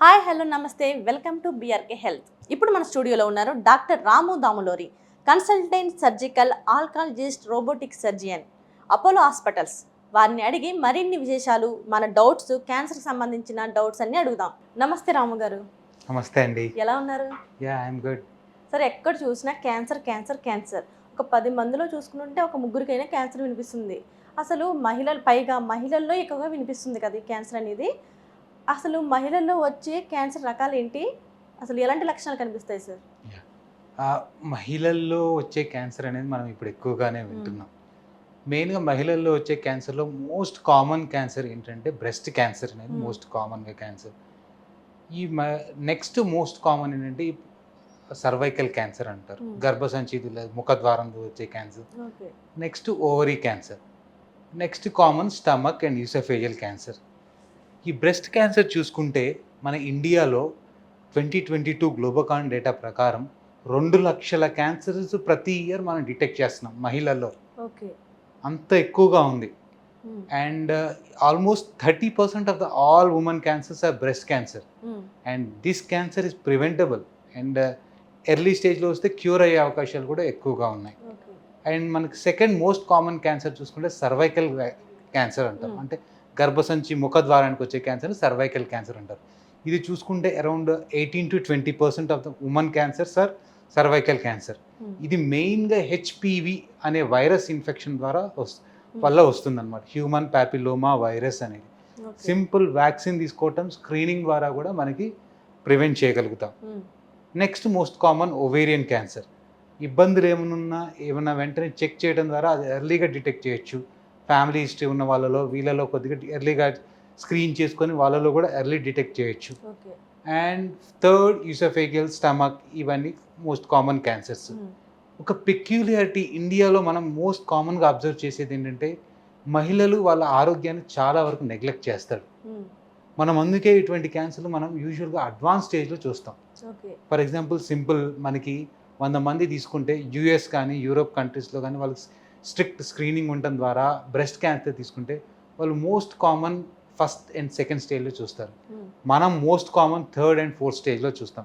Hi hello నమస్తే welcome to BRK health. ఇప్పుడు మన స్టూడియోలో ఉన్నారు doctor Ramu Damulori, consultant surgical oncologist robotic surgeon, Apollo hospitals. వారిని అడిగి మరిన్ని విశేషాలు, మన డౌట్స్, క్యాన్సర్కి సంబంధించిన డౌట్స్ అన్నీ అడుగుదాం. నమస్తే రాము గారు. నమస్తే అండి. ఎలా ఉన్నారు? I'm good. సరే, ఎక్కడ చూసినా క్యాన్సర్ క్యాన్సర్ క్యాన్సర్. ఒక 10 మందిలో చూసుకుంటే ఒక ముగ్గురికైనా క్యాన్సర్ వినిపిస్తుంది. అసలు మహిళల్లో ఎక్కువగా వినిపిస్తుంది కదా ఈ క్యాన్సర్ అనేది. అసలు మహిళల్లో వచ్చే క్యాన్సర్ రకాలు ఏంటి? అసలు ఎలాంటి లక్షణాలు కనిపిస్తాయి సార్? మహిళల్లో వచ్చే క్యాన్సర్ అనేది మనం ఇప్పుడు ఎక్కువగానే వింటున్నాం. మెయిన్గా మహిళల్లో వచ్చే క్యాన్సర్లో మోస్ట్ కామన్ క్యాన్సర్ ఏంటంటే బ్రెస్ట్ క్యాన్సర్ అనేది మోస్ట్ కామన్గా క్యాన్సర్. ఈ నెక్స్ట్ మోస్ట్ కామన్ ఏంటంటే సర్వైకల్ క్యాన్సర్ అంటారు, గర్భసంచి ముఖద్వారంలో వచ్చే క్యాన్సర్. Next ovary cancer. Next common stomach and oesophageal cancer. ఈ బ్రెస్ట్ క్యాన్సర్ చూసుకుంటే మన ఇండియాలో 2022 గ్లోబోకాన్ డేటా ప్రకారం 2 లక్షల క్యాన్సర్స్ ప్రతి ఇయర్ మనం డిటెక్ట్ చేస్తున్నాం మహిళల్లో. అంత ఎక్కువగా ఉంది. And almost 30% of the all women cancers are breast cancer. And this cancer is preventable. And early స్టేజ్లో వస్తే క్యూర్ అయ్యే అవకాశాలు కూడా ఎక్కువగా ఉన్నాయి. అండ్ మనకి సెకండ్ మోస్ట్ కామన్ క్యాన్సర్ చూసుకుంటే సర్వైకల్ క్యాన్సర్ అంటాం. అంటే గర్భసంచి ముఖద్వారానికి వచ్చే క్యాన్సర్ సర్వైకల్ క్యాన్సర్ అంటారు. ఇది చూసుకుంటే around 18 to 20% of the women cancers are cervical cancer. ఇది మెయిన్గా హెచ్పివి అనే వైరస్ ఇన్ఫెక్షన్ ద్వారా వల్ల వస్తుందన్నమాట. హ్యూమన్ ప్యాపిలోమా వైరస్ అనేది. సింపుల్ వ్యాక్సిన్ తీసుకోవటం, స్క్రీనింగ్ ద్వారా కూడా మనకి ప్రివెంట్ చేయగలుగుతాం. Next most common ovarian cancer. ఇబ్బందులు ఏమన్నా వెంటనే చెక్ చేయడం ద్వారా అది ఎర్లీగా డిటెక్ట్ చేయొచ్చు. ఫ్యామిలీ హిస్టరీ ఉన్న వాళ్ళలో వీళ్ళలో కొద్దిగా ఎర్లీగా స్క్రీన్ చేసుకొని వాళ్ళలో కూడా ఎర్లీ డిటెక్ట్ చేయొచ్చు. అండ్ థర్డ్ యూసోఫేజియల్, స్టమక్, ఇవన్నీ మోస్ట్ కామన్ క్యాన్సర్స్. ఒక పెక్యులారిటీ ఇండియాలో మనం మోస్ట్ కామన్గా అబ్జర్వ్ చేసేది ఏంటంటే మహిళలు వాళ్ళ ఆరోగ్యాన్ని చాలా వరకు నెగ్లెక్ట్ చేస్తారు. మనం అందుకే ఇటువంటి క్యాన్సర్లు మనం యూజువల్గా అడ్వాన్స్ స్టేజ్లో చూస్తాం. ఫర్ ఎగ్జాంపుల్ సింపుల్, మనకి 100 మంది తీసుకుంటే యూఎస్ కానీ యూరోప్ కంట్రీస్లో కానీ వాళ్ళకి స్ట్రిక్ట్ స్క్రీనింగ్ ఉండటం ద్వారా బ్రెస్ట్ క్యాన్సర్ తీసుకుంటే వాళ్ళు most common first and second స్టేజ్లో చూస్తారు. మనం most common third and fourth స్టేజ్లో చూస్తాం.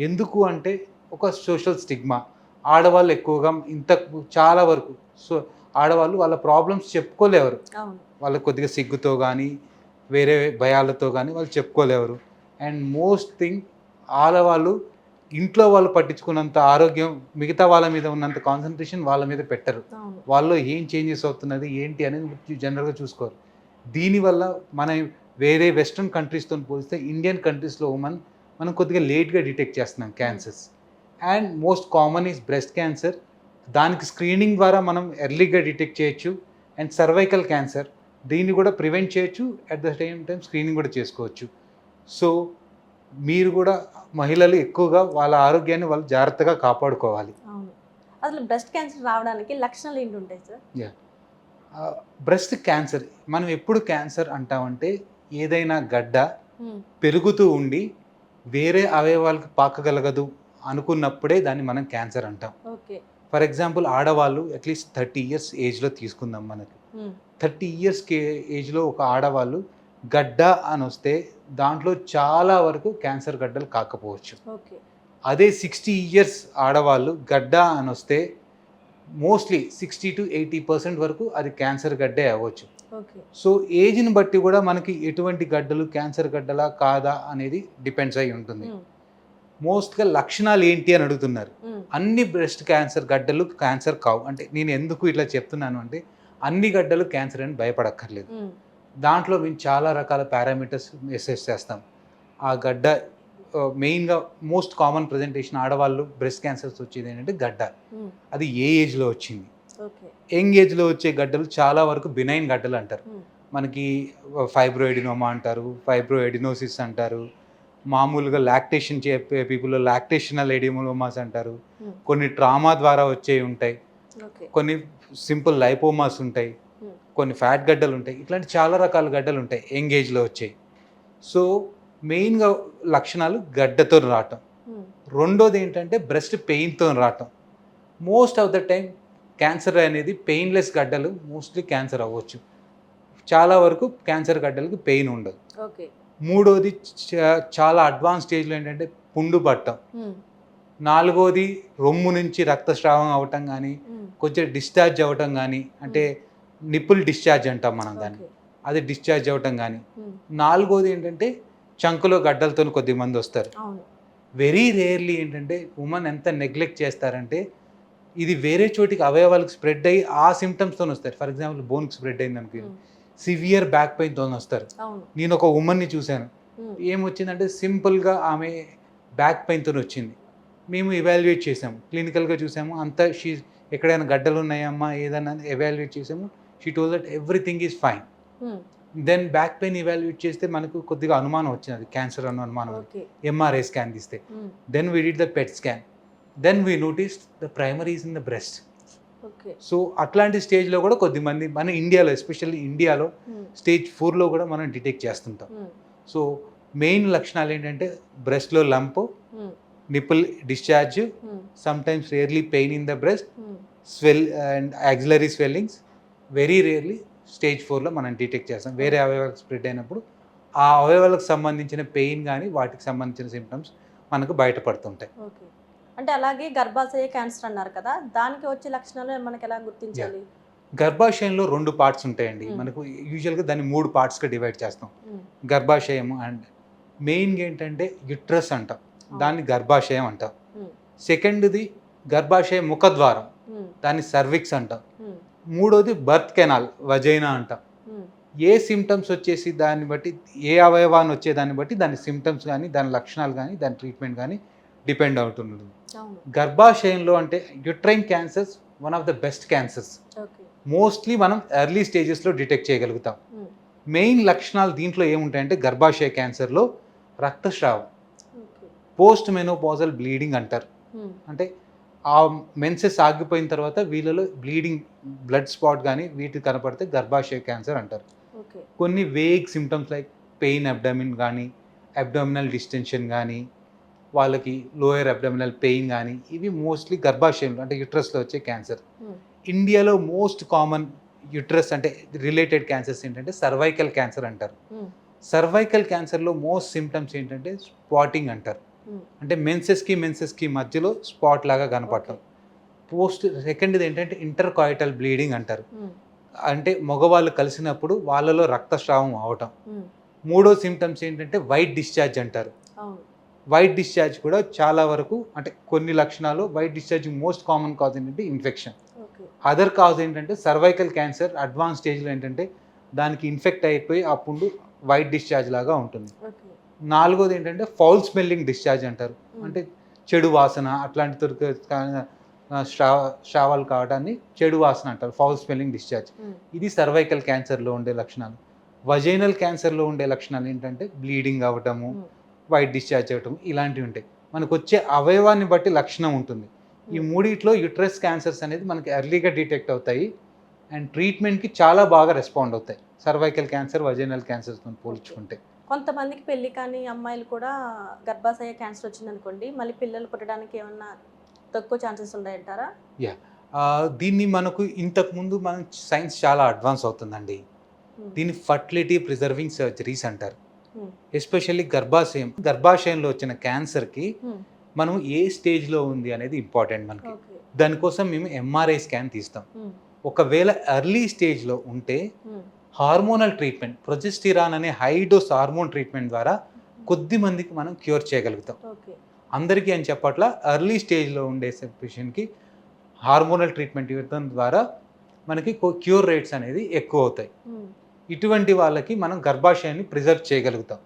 ఎందుకు అంటే ఒక సోషల్ స్టిగ్మా. ఆడవాళ్ళు ఎక్కువగా చాలా వరకు ఆడవాళ్ళు వాళ్ళ ప్రాబ్లమ్స్ చెప్పుకోలేరు. వాళ్ళు కొద్దిగా సిగ్గుతో కానీ వేరే భయాలతో కానీ వాళ్ళు చెప్పుకోలేరు. అండ్ మోస్ట్ థింగ్, ఆడవాళ్ళు ఇంట్లో వాళ్ళు పట్టించుకున్నంత ఆరోగ్యం మిగతా వాళ్ళ మీద ఉన్నంత కాన్సన్ట్రేషన్ వాళ్ళ మీద పెట్టరు. వాళ్ళు ఏం చేంజెస్ అవుతున్నది ఏంటి అనేది జనరల్గా చూసుకోరు. దీనివల్ల మనం వేరే వెస్ట్రన్ కంట్రీస్తో పోలిస్తే ఇండియన్ కంట్రీస్లో మనం కొద్దిగా లేట్గా డిటెక్ట్ చేస్తున్నాం cancers. And most common is breast cancer. దానికి స్క్రీనింగ్ ద్వారా మనం ఎర్లీగా డిటెక్ట్ చేయొచ్చు. అండ్ సర్వైకల్ క్యాన్సర్, దీన్ని కూడా ప్రివెంట్ చేయొచ్చు, at the same time screening కూడా చేసుకోవచ్చు. సో మీరు కూడా మహిళలు ఎక్కువగా వాళ్ళ ఆరోగ్యాన్ని వాళ్ళు జాగ్రత్తగా కాపాడుకోవాలి. అసలు బ్రెస్ట్ క్యాన్సర్ రావడానికి లక్షణాలు ఏంటి ఉంటాయి సార్? బ్రెస్ట్ క్యాన్సర్ మనం ఎప్పుడు క్యాన్సర్ అంటామంటే ఏదైనా గడ్డ పెరుగుతూ ఉండి వేరే అవయవాలకు పాకగలగదు అనుకున్నప్పుడే దాన్ని మనం క్యాన్సర్ అంటాం. ఫర్ ఎగ్జాంపుల్, ఆడవాళ్ళు అట్లీస్ట్ 30 years ఏజ్లో తీసుకుందాం. మనకి 30 years ఏజ్లో ఒక ఆడవాళ్ళు గడ్డ అని వస్తే దాంట్లో చాలా వరకు క్యాన్సర్ గడ్డలు కాకపోవచ్చు. అదే 60 years ఆడవాళ్ళు గడ్డ అని వస్తే మోస్ట్లీ 60 to 80% వరకు అది క్యాన్సర్ గడ్డే అవ్వచ్చు. సో ఏజ్ని బట్టి కూడా మనకి ఎటువంటి గడ్డలు క్యాన్సర్ గడ్డలా కాదా అనేది డిపెండ్స్ అయి ఉంటుంది. మోస్ట్గా లక్షణాలు ఏంటి అని అడుగుతున్నారు. అన్ని బ్రెస్ట్ క్యాన్సర్ గడ్డలు క్యాన్సర్ కావు. అంటే నేను ఎందుకు ఇట్లా చెప్తున్నాను అంటే అన్ని గడ్డలు క్యాన్సర్ అని భయపడక్కర్లేదు. దాంట్లో మేము చాలా రకాల పారామీటర్స్ అసెస్ చేస్తాం. ఆ గడ్డ మెయిన్గా మోస్ట్ కామన్ ప్రజెంటేషన్ ఆడవాళ్ళు బ్రెస్ట్ క్యాన్సర్స్ వచ్చేది ఏంటంటే గడ్డ. అది ఏ ఏజ్లో వచ్చింది. యంగ్ ఏజ్లో వచ్చే గడ్డలు చాలా వరకు బినైన్ గడ్డలు అంటారు. మనకి ఫైబ్రోఎడినోమా అంటారు, ఫైబ్రోఎడినోసిస్ అంటారు. మామూలుగా లాక్టేషన్ చెప్పే పీపుల్లో లాక్టేషనల్ ఎడినోమాస్ అంటారు. కొన్ని ట్రామా ద్వారా వచ్చేవి ఉంటాయి, కొన్ని సింపుల్ లైపోమాస్ ఉంటాయి, కొన్ని ఫ్యాట్ గడ్డలు ఉంటాయి. ఇట్లాంటి చాలా రకాల గడ్డలు ఉంటాయి యంగ్ ఏజ్లో వచ్చాయి. సో మెయిన్గా లక్షణాలు గడ్డతో రావటం. రెండోది ఏంటంటే బ్రెస్ట్ పెయిన్తో రావటం. Most of the time cancer అనేది పెయిన్లెస్ గడ్డలు మోస్ట్లీ క్యాన్సర్ అవ్వచ్చు. చాలా వరకు క్యాన్సర్ గడ్డలకి పెయిన్ ఉండదు. ఓకే. మూడోది చాలా అడ్వాన్స్ స్టేజ్లో ఏంటంటే పుండు పట్టం. హ్మ్. నాలుగోది రొమ్ము నుంచి రక్తస్రావం అవ్వటం కానీ, కొంచెం డిశ్చార్జ్ అవ్వటం కానీ, అంటే నిప్పుల్ డిశ్చార్జ్ అంటాం మనం దాన్ని, ఓకే. అది డిశ్చార్జ్ అవ్వటం కానీ. హ్మ్. నాలుగోది ఏంటంటే చంకులో గడ్డలతో కొద్ది మంది వస్తారు. అవును. వెరీ రేర్లీ ఏంటంటే ఉమెన్ ఎంత నెగ్లెక్ట్ చేస్తారంటే ఇది వేరే చోటికి అవయవాలకు స్ప్రెడ్ అయ్యి ఆ సిమ్టమ్స్తో వస్తారు. ఫర్ ఎగ్జాంపుల్ బోన్కి స్ప్రెడ్ అయింది అనుకో, సివియర్ బ్యాక్ పెయిన్తో వస్తారు. అవును. నేను ఒక ఉమెన్ని చూశాను, ఏమొచ్చిందంటే సింపుల్గా ఆమె బ్యాక్ పెయిన్తో వచ్చింది. మేము ఎవాల్యుయేట్ చేసాము, క్లినికల్గా చూసాము, అంతా ఎక్కడైనా గడ్డలు ఉన్నాయమ్మా ఏదన్నా ఎవాల్యుయేట్ చేసాము. She told that everything is fine. Then back pain evaluate చేస్తే మనకు కొద్దిగా అనుమానం వచ్చింది, అది క్యాన్సర్ అన్న అనుమానం. ఎంఆర్ఐ స్కాన్ తీస్తే then we did the PET scan, then we noticed the primaries in the breast. So అట్లాంటి స్టేజ్లో కూడా కొద్దిమంది మన ఇండియాలో, ఎస్పెషల్లీ ఇండియాలో స్టేజ్ 4లో కూడా మనం డిటెక్ట్ చేస్తుంటాం. సో మెయిన్ లక్షణాలు ఏంటంటే బ్రెస్ట్లో lump, nipple discharge, sometimes rarely pain in the breast, swell and axillary swellings. Very rarely stage 4లో మనం డిటెక్ట్ చేస్తాం. వేరే అవయవాలకు స్ప్రెడ్ అయినప్పుడు ఆ అవయవాలకు సంబంధించిన పెయిన్ కానీ వాటికి సంబంధించిన సిమ్టమ్స్ మనకు బయటపడుతుంటాయి. అంటే అలాగే గర్భాశయ క్యాన్సర్ అన్నారు కదా, దానికి వచ్చే లక్షణాలు మనకి ఎలా గుర్తించాలి? గర్భాశయంలో 2 పార్ట్స్ ఉంటాయండి. మనకు యూజువల్గా దాన్ని 3 పార్ట్స్గా డివైడ్ చేస్తాం. గర్భాశయం అండ్ మెయిన్గా ఏంటంటే యుట్రస్ అంటాం, దాన్ని గర్భాశయం అంటాం. సెకండ్ది గర్భాశయ ముఖద్వారం, దాన్ని సర్విక్స్ అంటాం. మూడోది బర్త్ కెనాల్, వజైనా అంటాం. ఏ సిమ్టమ్స్ వచ్చేసి దాన్ని బట్టి, ఏ అవయవాన్ని వచ్చే దాన్ని బట్టి దాని సిమ్టమ్స్ కానీ దాని లక్షణాలు కానీ దాని ట్రీట్మెంట్ కానీ డిపెండ్ అవుతుంది. గర్భాశయంలో అంటే uterine cancers one of the best cancers. Mostly మనం ఎర్లీ స్టేజెస్లో డిటెక్ట్ చేయగలుగుతాం. మెయిన్ లక్షణాలు దీంట్లో ఏముంటాయంటే గర్భాశయ క్యాన్సర్లో రక్తస్రావం, పోస్ట్ మెనోపాజల్ బ్లీడింగ్ అంటారు. అంటే ఆ మెన్సెస్ ఆగిపోయిన తర్వాత వీళ్ళలో బ్లీడింగ్, బ్లడ్ స్పాట్ కానీ వీటికి కనపడితే గర్భాశయ క్యాన్సర్ అంటారు. కొన్ని vague symptoms like pain abdomen కానీ, అబ్డామినల్ డిస్టెన్షన్ కానీ, వాళ్ళకి లోయర్ అబ్డామినల్ పెయిన్ కానీ, ఇవి మోస్ట్లీ గర్భాశయంలో అంటే యుట్రస్లో వచ్చే క్యాన్సర్. ఇండియాలో మోస్ట్ కామన్ యుట్రస్ అంటే రిలేటెడ్ క్యాన్సర్స్ ఏంటంటే సర్వైకల్ క్యాన్సర్ అంటారు. సర్వైకల్ క్యాన్సర్లో మోస్ట్ సిమ్టమ్స్ ఏంటంటే స్పాటింగ్ అంటారు, అంటే మెన్సెస్కి మధ్యలో స్పాట్ లాగా కనపడటం. సెకండ్ది ఏంటంటే ఇంటర్కాయిటల్ బ్లీడింగ్ అంటారు, అంటే మగవాళ్ళు కలిసినప్పుడు వాళ్ళలో రక్తస్రావం అవటం. మూడో సిమ్టమ్స్ ఏంటంటే వైట్ డిశ్చార్జ్ అంటారు. వైట్ డిశ్చార్జ్ కూడా చాలా వరకు అంటే కొన్ని లక్షణాలు, white discharge most common cause ఏంటంటే ఇన్ఫెక్షన్. అదర్ కాజ్ ఏంటంటే సర్వైకల్ క్యాన్సర్ అడ్వాన్స్ స్టేజ్లో ఏంటంటే దానికి ఇన్ఫెక్ట్ అయిపోయి ఆ పుండు వైట్ డిశ్చార్జ్ లాగా ఉంటుంది. నాలుగోది ఏంటంటే ఫౌల్ స్మెల్లింగ్ డిశ్చార్జ్ అంటారు, అంటే చెడు వాసన అట్లాంటి స్రావాలు కావడాన్ని చెడు వాసన అంటారు, ఫౌల్ స్మెల్లింగ్ డిశ్చార్జ్. ఇది సర్వైకల్ క్యాన్సర్లో ఉండే లక్షణాలు. వజైనల్ క్యాన్సర్లో ఉండే లక్షణాలు ఏంటంటే బ్లీడింగ్ అవ్వటము, వైట్ డిశ్చార్జ్ అవ్వటం, ఇలాంటివి ఉంటాయి. మనకు వచ్చే అవయవాన్ని బట్టి లక్షణం ఉంటుంది. ఈ మూడిట్లో యుట్రస్ క్యాన్సర్స్ అనేది మనకి ఎర్లీగా డిటెక్ట్ అవుతాయి అండ్ ట్రీట్మెంట్కి చాలా బాగా రెస్పాండ్ అవుతాయి సర్వైకల్ క్యాన్సర్, వజైనల్ క్యాన్సర్స్తో పోల్చుకుంటే. కొంతమందికి పెళ్లి కానీ అమ్మాయిలు కూడా గర్భాశయ క్యాన్సర్ వచ్చింది అనుకోండి, మళ్ళీ పిల్లలు పుట్టడానికి ఏమన్నా తక్కువ ఛాన్సెస్ ఉన్నాయంటారా? దీన్ని మనకు ఇంతకుముందు మనం సైన్స్ చాలా అడ్వాన్స్ అవుతుందండి. దీన్ని ఫర్టిలిటీ ప్రిజర్వింగ్ సర్జరీస్ అంటారు. ఎస్పెషల్లీ గర్భాశయంలో వచ్చిన క్యాన్సర్కి మనం ఏ స్టేజ్లో ఉంది అనేది ఇంపార్టెంట్ మనకి. దానికోసం మేము ఎంఆర్ఐ స్కాన్ తీస్తాం. ఒకవేళ ఎర్లీ స్టేజ్లో ఉంటే హార్మోనల్ ట్రీట్మెంట్, ప్రొజెస్టిరాన్ అనే హై డోస్ హార్మోన్ ట్రీట్మెంట్ ద్వారా కొద్ది మందికి మనం క్యూర్ చేయగలుగుతాం. అందరికీ అని చెప్పట్ల, ఎర్లీ స్టేజ్లో ఉండే పేషెంట్కి హార్మోనల్ ట్రీట్మెంట్ ఇవ్వడం ద్వారా మనకి క్యూర్ రేట్స్ అనేది ఎక్కువ అవుతాయి. ఇటువంటి వాళ్ళకి మనం గర్భాశయాన్ని ప్రిజర్వ్ చేయగలుగుతాం.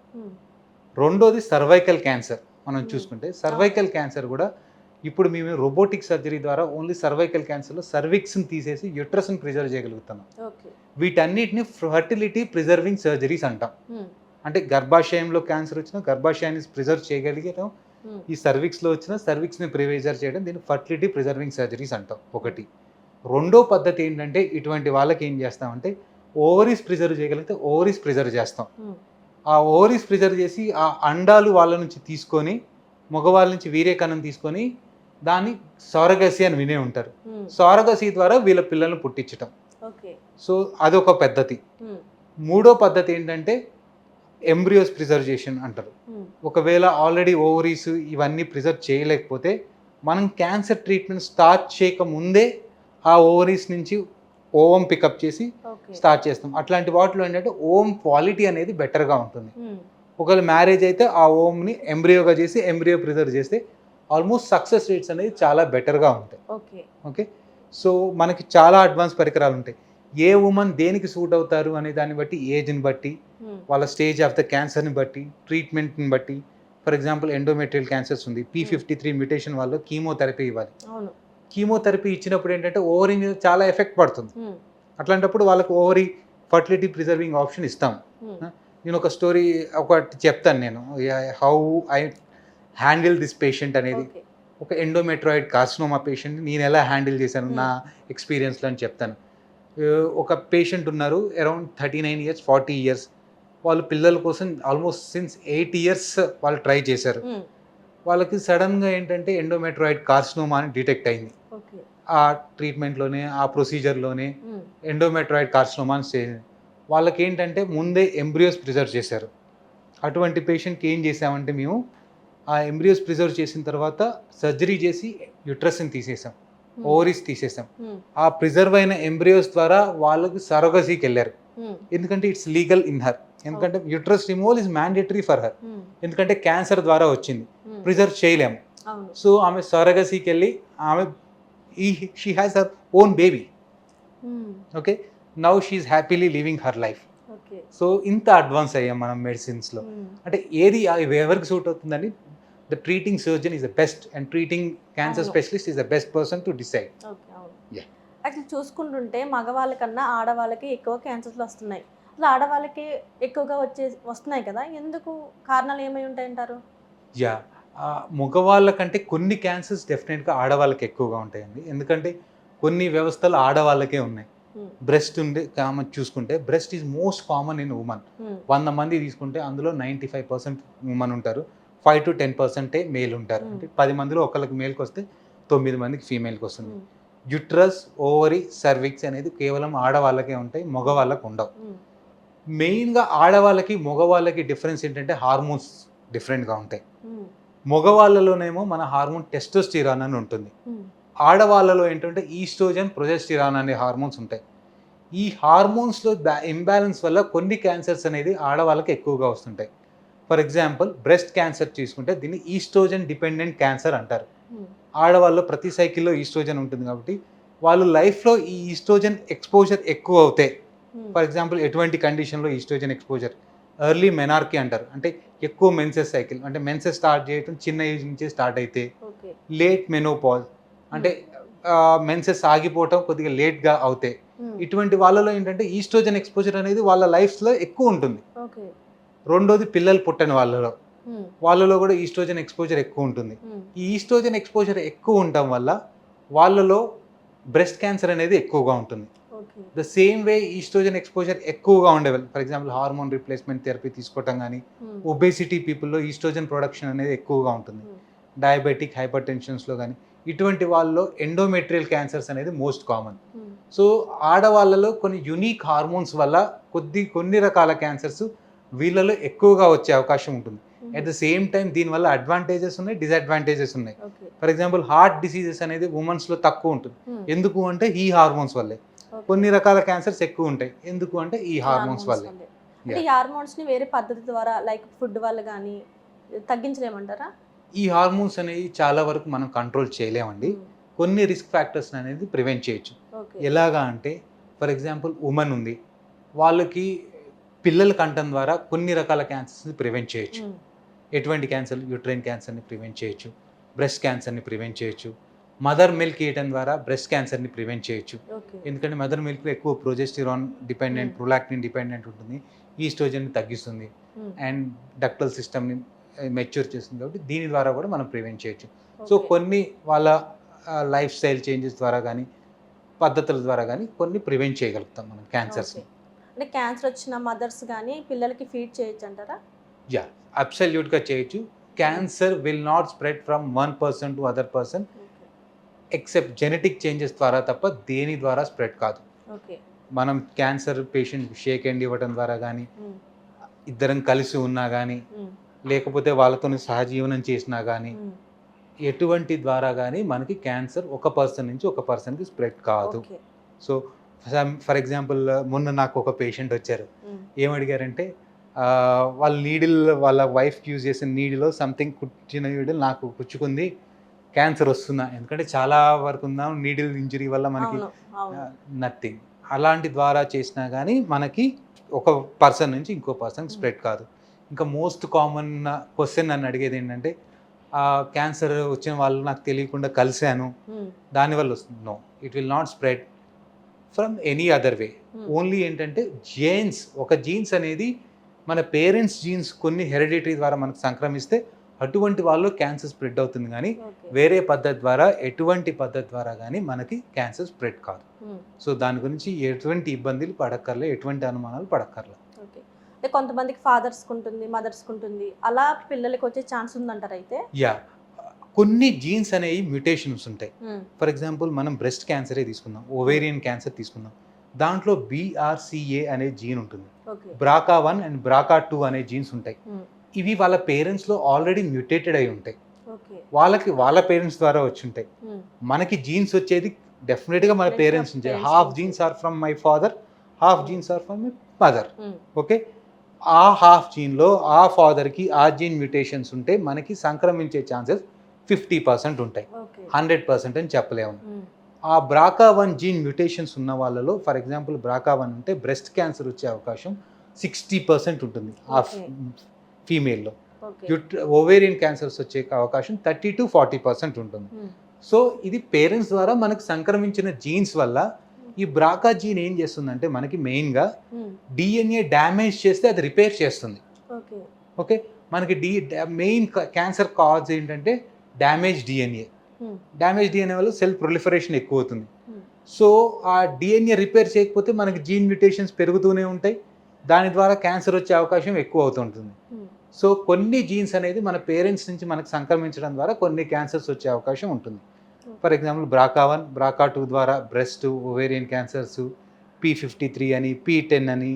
రెండోది సర్వైకల్ క్యాన్సర్. మనం చూసుకుంటే సర్వైకల్ క్యాన్సర్ కూడా ఇప్పుడు మేము రోబోటిక్ సర్జరీ ద్వారా ఓన్లీ సర్వైకల్ క్యాన్సర్లో సర్విక్స్ని తీసేసి యుట్రస్ని ప్రిజర్వ్ చేయగలుగుతున్నాం. వీటన్నిటిని ఫర్టిలిటీ ప్రిజర్వింగ్ సర్జరీస్ అంటాం. అంటే గర్భాశయంలో క్యాన్సర్ వచ్చినా గర్భాశయాన్ని ప్రిజర్వ్ చేయగలిగడం, ఈ సర్విక్స్లో వచ్చిన సర్విక్స్ని ప్రిజర్వ్ చేయడం, దీన్ని ఫర్టిలిటీ ప్రిజర్వింగ్ సర్జరీస్ అంటాం ఒకటి. రెండో పద్ధతి ఏంటంటే ఇటువంటి వాళ్ళకి ఏం చేస్తామంటే ఓవరీస్ ప్రిజర్వ్ చేయగలిగితే ఓవరీస్ ప్రిజర్వ్ చేస్తాం. ఆ ఓవరీస్ ప్రిజర్వ్ చేసి ఆ అండాలు వాళ్ళ నుంచి తీసుకొని, మగవాళ్ళ నుంచి వీర్యకణం తీసుకొని దాన్ని సౌరగసి అని వినే ఉంటారు. సౌరగసి ద్వారా వీళ్ళ పిల్లల్ని పుట్టించటం. సో అదొక పద్ధతి. మూడో పద్ధతి ఏంటంటే ఎంబ్రియోస్ ప్రిజర్వేషన్ అంటారు. ఒకవేళ ఆల్రెడీ ఓవరీస్ ఇవన్నీ ప్రిజర్వ్ చేయలేకపోతే మనం క్యాన్సర్ ట్రీట్మెంట్ స్టార్ట్ చేయకముందే ఆ ఓవరీస్ నుంచి ఓవం పికప్ చేసి స్టార్ట్ చేస్తాం. అట్లాంటి వాటిలో ఏంటంటే ఓవం క్వాలిటీ అనేది బెటర్గా ఉంటుంది. ఒకవేళ మ్యారేజ్ అయితే ఆ ఓమ్ని ఎంబ్రియోగా చేసి ఎంబ్రియో ప్రిజర్వ్ చేస్తే ఆల్మోస్ట్ సక్సెస్ రేట్స్ అనేది చాలా బెటర్గా ఉంటాయి. ఓకే, సో మనకి చాలా అడ్వాన్స్ పరికరాలు ఉంటాయి. ఏ ఉమెన్ దేనికి సూట్ అవుతారు అనే దాన్ని బట్టి, ఏజ్ని బట్టి, వాళ్ళ స్టేజ్ ఆఫ్ ద క్యాన్సర్ని బట్టి, ట్రీట్మెంట్ని బట్టి. ఫర్ ఎగ్జాంపుల్ ఎండోమెట్రియల్ క్యాన్సర్స్ ఉంది, P53 మ్యూటేషన్ వల్ల కీమోథెరపీ ఇవ్వాలి. కీమోథెరపీ ఇచ్చినప్పుడు ఏంటంటే ఓవరీ మీద చాలా ఎఫెక్ట్ పడుతుంది. అట్లాంటప్పుడు వాళ్ళకి ఓవరీ ఫర్టిలిటీ ప్రిజర్వింగ్ ఆప్షన్ ఇస్తాం. నేను ఒక స్టోరీ ఒకటి చెప్తాను. నేను how I handle this patient అనేది. ఒక ఎండోమెట్రాయిడ్ కార్సినోమా పేషెంట్ నేను ఎలా హ్యాండిల్ చేశాను నా ఎక్స్పీరియన్స్లో అని చెప్తాను. ఒక పేషెంట్ ఉన్నారు, అరౌండ్ 39 years 40 years. వాళ్ళు పిల్లల కోసం ఆల్మోస్ట్ సిన్స్ 8 years వాళ్ళు ట్రై చేశారు. వాళ్ళకి సడన్గా ఏంటంటే ఎండోమెట్రాయిడ్ కార్సినోమా అని డిటెక్ట్ అయింది. ఆ ట్రీట్మెంట్లోనే, ఆ ప్రొసీజర్లోనే ఎండోమెట్రాయిడ్ కార్సినోమా అని స్టేజ్. వాళ్ళకి ఏంటంటే ముందే ఎంబ్రియోస్ ప్రిజర్వ్ చేశారు. అటువంటి పేషెంట్కి ఏం చేసామంటే మేము ఆ ఎంబ్రియోస్ ప్రిజర్వ్ చేసిన తర్వాత సర్జరీ చేసి యుట్రస్ని తీసేసాం, ఓవరీస్ తీసేసాం. ఆ ప్రిజర్వ్ అయిన ఎంబ్రియోస్ ద్వారా వాళ్ళకి సరోగసీకి వెళ్ళారు. ఎందుకంటే ఇట్స్ లీగల్ ఇన్ హర్. ఎందుకంటే uterus removal is mandatory for her. ఎందుకంటే క్యాన్సర్ ద్వారా వచ్చింది, ప్రిజర్వ్ చేయలేము. సో ఆమె సరోగసీకి వెళ్ళి ఆమె she has her own baby. Okay, now she's happily living her life. So ఇంత అడ్వాన్స్ అయ్యాం మనం మెడిసిన్స్లో. అంటే ఏది ఎవరికి సూట్ అవుతుందని the treating surgeon is the best and treating cancer specialist is the best person to decide. Yeah. Actually చూసుకుంటుంటే మగవాళ్ళకన్నా ఆడవాళ్ళకి ఎక్కువ క్యాన్సర్లు వస్తున్నాయి. అసలు ఆడవాళ్ళకి ఎక్కువగా వస్తున్నాయి కదా, ఎందుకు కారణాలు ఏమై ఉంటాయంటారు? మగవాళ్ళ కంటే కొన్ని క్యాన్సర్స్ డెఫినెట్గా ఆడవాళ్ళకి ఎక్కువగా ఉంటాయండి. ఎందుకంటే కొన్ని వ్యవస్థలు ఆడవాళ్ళకే ఉన్నాయి. బ్రెస్ట్ చూసుకుంటే breast is most common in women. 100 మంది తీసుకుంటే అందులో 95% ఉమెన్ ఉంటారు, 5 to 10% మేల్ ఉంటారు. అంటే 10 మందిలో ఒకళ్ళకి మేల్కి వస్తే 9 మందికి ఫీమేల్కి వస్తుంది. యుట్రస్, ఓవరీ, సర్విక్స్ అనేది కేవలం ఆడవాళ్ళకే ఉంటాయి, మగవాళ్ళకి ఉండవు. మెయిన్గా ఆడవాళ్ళకి మగవాళ్ళకి డిఫరెన్స్ ఏంటంటే హార్మోన్స్ డిఫరెంట్గా ఉంటాయి. మగవాళ్ళలోనేమో మన హార్మోన్ టెస్టోస్టిరాన్ అని ఉంటుంది. ఆడవాళ్ళలో ఏంటంటే ఈస్ట్రోజన్, ప్రొజెస్టిరాన్ అనే హార్మోన్స్ ఉంటాయి. ఈ హార్మోన్స్లో ఇంబ్యాలెన్స్ వల్ల కొన్ని క్యాన్సర్స్ అనేది ఆడవాళ్ళకి ఎక్కువగా వస్తుంటాయి. ఫర్ ఎగ్జాంపుల్ బ్రెస్ట్ క్యాన్సర్ తీసుకుంటే దీన్ని ఈస్ట్రోజన్ డిపెండెంట్ క్యాన్సర్ అంటారు. ఆడవాళ్ళు ప్రతి సైకిల్లో ఈస్ట్రోజన్ ఉంటుంది కాబట్టి వాళ్ళు లైఫ్లో ఈ ఈస్ట్రోజన్ ఎక్స్పోజర్ ఎక్కువ అవుతాయి. ఫర్ ఎగ్జాంపుల్ ఎటువంటి కండిషన్లో ఈస్ట్రోజన్ ఎక్స్పోజర్? ఎర్లీ మెనార్కీ అంటారు, అంటే ఎక్కువ మెన్సెస్ సైకిల్, అంటే మెన్సెస్ స్టార్ట్ చేయడం చిన్న ఏజ్ నుంచే స్టార్ట్ అయితే. లేట్ మెనోపాజ్ అంటే మెన్సెస్ ఆగిపోవటం కొద్దిగా లేట్గా అవుతాయి. ఇటువంటి వాళ్ళలో ఏంటంటే ఈస్ట్రోజన్ ఎక్స్పోజర్ అనేది వాళ్ళ లైఫ్లో ఎక్కువ ఉంటుంది. రెండోది పిల్లలు పుట్టని వాళ్ళలో కూడా ఈస్ట్రోజన్ ఎక్స్పోజర్ ఎక్కువ ఉంటుంది. ఈ ఈస్ట్రోజన్ ఎక్స్పోజర్ ఎక్కువ ఉండటం వల్ల వాళ్ళలో బ్రెస్ట్ క్యాన్సర్ అనేది ఎక్కువగా ఉంటుంది. The same way oestrogen exposure ఎక్కువగా ఉండేవాళ్ళు, for example hormone replacement therapy తీసుకోవటం కానీ, ఒబేసిటీ పీపుల్లో ఈస్ట్రోజన్ ప్రొడక్షన్ అనేది ఎక్కువగా ఉంటుంది. డయాబెటిక్, హైపర్ టెన్షన్స్లో కానీ ఇటువంటి వాళ్ళలో ఎండోమెట్రియల్ క్యాన్సర్స్ అనేది మోస్ట్ కామన్. సో ఆడవాళ్ళలో కొన్ని యునీక్ హార్మోన్స్ వల్ల కొన్ని రకాల క్యాన్సర్స్ వీళ్ళలో ఎక్కువగా వచ్చే అవకాశం ఉంటుంది. అట్ ద సేమ్ టైం దీనివల్ల అడ్వాంటేజెస్ ఉన్నాయి, డిసడ్వాంటేజెస్ ఉన్నాయి. ఫర్ ఎగ్జాంపుల్ హార్ట్ డిసీజెస్ అనేది ఉమెన్స్లో తక్కువ ఉంటుంది. ఎందుకు అంటే ఈ హార్మోన్స్ వల్లే. కొన్ని రకాల క్యాన్సర్స్ ఎక్కువ ఉంటాయి, ఎందుకు అంటే ఈ హార్మోన్స్ వల్లే. ఈ హార్మోన్స్ని వేరే పద్ధతి ద్వారా లైక్ ఫుడ్ వల్ల కానీ తగ్గించలేమంటారా? ఈ హార్మోన్స్ అనేవి చాలా వరకు మనం కంట్రోల్ చేయలేమండి. కొన్ని రిస్క్ ఫ్యాక్టర్స్ అనేది ప్రివెంట్ చేయొచ్చు. ఎలాగా అంటే ఫర్ ఎగ్జాంపుల్ ఉమెన్ ఉంది, వాళ్ళకి పిల్లల కంటం ద్వారా కొన్ని రకాల క్యాన్సర్స్ని ప్రివెంట్ చేయొచ్చు. ఎటువంటి క్యాన్సర్? యూట్రైన్ క్యాన్సర్ని ప్రివెంట్ చేయొచ్చు, బ్రెస్ట్ క్యాన్సర్ని ప్రివెంట్ చేయొచ్చు. మదర్ మిల్క్ ఇవ్వడం ద్వారా బ్రెస్ట్ క్యాన్సర్ని ప్రివెంట్ చేయొచ్చు. ఎందుకంటే మదర్ మిల్క్లో ఎక్కువ ప్రొజెస్టిరాన్ డిపెండెంట్, ప్రొలాక్టిన్ డిపెండెంట్ ఉంటుంది, ఈస్ట్రోజన్ని తగ్గిస్తుంది అండ్ డక్టల్ సిస్టమ్ని మెచ్యూర్ చేస్తుంది. కాబట్టి దీని ద్వారా కూడా మనం ప్రివెంట్ చేయొచ్చు. సో కొన్ని వాళ్ళ లైఫ్ స్టైల్ చేంజెస్ ద్వారా కానీ పద్ధతుల ద్వారా కానీ కొన్ని ప్రివెంట్ చేయగలుగుతాం మనం క్యాన్సర్స్ని. అంటే క్యాన్సర్ వచ్చిన మదర్స్ కానీ పిల్లలకి ఫీడ్ చేయొచ్చు అంటారా? యా, అబ్సల్యూట్గా చేయొచ్చు. Cancer will not spread from one person to other person except genetic changes ద్వారా తప్ప దేని ద్వారా స్ప్రెడ్ కాదు. మనం క్యాన్సర్ పేషెంట్ షేక్ హ్యాండ్ ఇవ్వడం ద్వారా కానీ, ఇద్దరం కలిసి ఉన్నా కానీ, లేకపోతే వాళ్ళతో సహజీవనం చేసినా కానీ, ఎటువంటి ద్వారా కానీ మనకి క్యాన్సర్ ఒక పర్సన్ నుంచి ఒక పర్సన్కి స్ప్రెడ్ కాదు. సో ఫర్ ఎగ్జాంపుల్ మొన్న నాకు ఒక పేషెంట్ వచ్చారు. ఏమడిగారంటే వాళ్ళ నీడిల్, వాళ్ళ వైఫ్ యూజ్ చేసిన నీడిలో సంథింగ్ కుట్టిన నీడిల్ నాకు కుచ్చుకుంది, క్యాన్సర్ వస్తుందా? ఎందుకంటే చాలా వరకు ఉందా నీడిల్ ఇంజరీ వల్ల మనకి నథింగ్. అలాంటి ద్వారా చేసినా కానీ మనకి ఒక పర్సన్ నుంచి ఇంకో పర్సన్ స్ప్రెడ్ కాదు. ఇంకా మోస్ట్ కామన్ క్వశ్చన్ నన్ను అడిగేది ఏంటంటే, క్యాన్సర్ వచ్చిన వాళ్ళు నాకు తెలియకుండా కలిశాను, దానివల్ల వస్తుంది. No, it will not spread from any other way. Only ఏంటంటే ఒక జీన్స్ అనేది మన పేరెంట్స్ జీన్స్ కొన్ని హెరిడిటరీ ద్వారా మనకు సంక్రమిస్తే అటువంటి వాళ్ళు క్యాన్సర్ స్ప్రెడ్ అవుతుంది, కానీ వేరే పద్ధతి ద్వారా ఎటువంటి పద్ధతి ద్వారా కానీ మనకి క్యాన్సర్ స్ప్రెడ్ కాదు. సో దాని గురించి ఎటువంటి ఇబ్బందులు పడక్కర్లే, ఎటువంటి అనుమానాలు పడక్కర్లే. అంటే కొంతమందికి ఫాదర్స్కి ఉంటుంది, మదర్స్కి ఉంటుంది, అలా పిల్లలకి వచ్చే ఛాన్స్ ఉందంటారు అయితే? యా, కొన్ని జీన్స్ అనేవి మ్యూటేషన్స్ ఉంటాయి. ఫర్ ఎగ్జాంపుల్ మనం బ్రెస్ట్ క్యాన్సరే తీసుకుందాం, ఓవేరియన్ క్యాన్సర్ తీసుకుందాం. దాంట్లో BRCA అనే జీన్ ఉంటుంది, BRCA1 అండ్ BRCA2 అనే జీన్స్ ఉంటాయి. ఇవి వాళ్ళ పేరెంట్స్లో ఆల్రెడీ మ్యూటేటెడ్ అయి ఉంటాయి, వాళ్ళ పేరెంట్స్ ద్వారా వచ్చి ఉంటాయి. మనకి జీన్స్ వచ్చేది డెఫినెట్గా మన పేరెంట్స్ నుంచి. Half genes are from my father, half genes are from my mother. Okay, ఆ హాఫ్ జీన్లో ఆ ఫాదర్కి ఆ జీన్ మ్యూటేషన్స్ ఉంటే మనకి సంక్రమించే ఛాన్సెస్ 50% ఉంటాయి, 100% అని చెప్పలేము. ఆ BRCA1 జీన్ మ్యూటేషన్స్ ఉన్న వాళ్ళలో ఫర్ ఎగ్జాంపుల్ BRCA1 ఉంటే బ్రెస్ట్ క్యాన్సర్ వచ్చే అవకాశం 60% ఉంటుంది ఆ ఫీమేల్లో. ఓవేరియన్ క్యాన్సర్స్ వచ్చే అవకాశం 30 to 40% ఉంటుంది. సో ఇది పేరెంట్స్ ద్వారా మనకు సంక్రమించిన జీన్స్ వల్ల ఈ BRCA జీన్ ఏం చేస్తుందంటే మనకి మెయిన్గా DNA డ్యామేజ్ చేస్తే అది రిపేర్ చేస్తుంది. ఓకే, మనకి మెయిన్ క్యాన్సర్ కాజ్ ఏంటంటే డ్యామేజ్ DNA. డ్యామేజ్ DNA వల్ల సెల్ ప్రొలిఫరేషన్ ఎక్కువ అవుతుంది. సో ఆ DNA రిపేర్ చేయకపోతే మనకి జీన్ మ్యూటేషన్స్ పెరుగుతూనే ఉంటాయి, దాని ద్వారా క్యాన్సర్ వచ్చే అవకాశం ఎక్కువ అవుతుంటుంది. సో కొన్ని జీన్స్ అనేది మన పేరెంట్స్ నుంచి మనకు సంక్రమించడం ద్వారా కొన్ని క్యాన్సర్స్ వచ్చే అవకాశం ఉంటుంది. ఫర్ ఎగ్జాంపుల్ BRCA1, BRCA2 ద్వారా బ్రెస్ట్, ఓవేరియన్ క్యాన్సర్స్, P53 అని, P10 అని,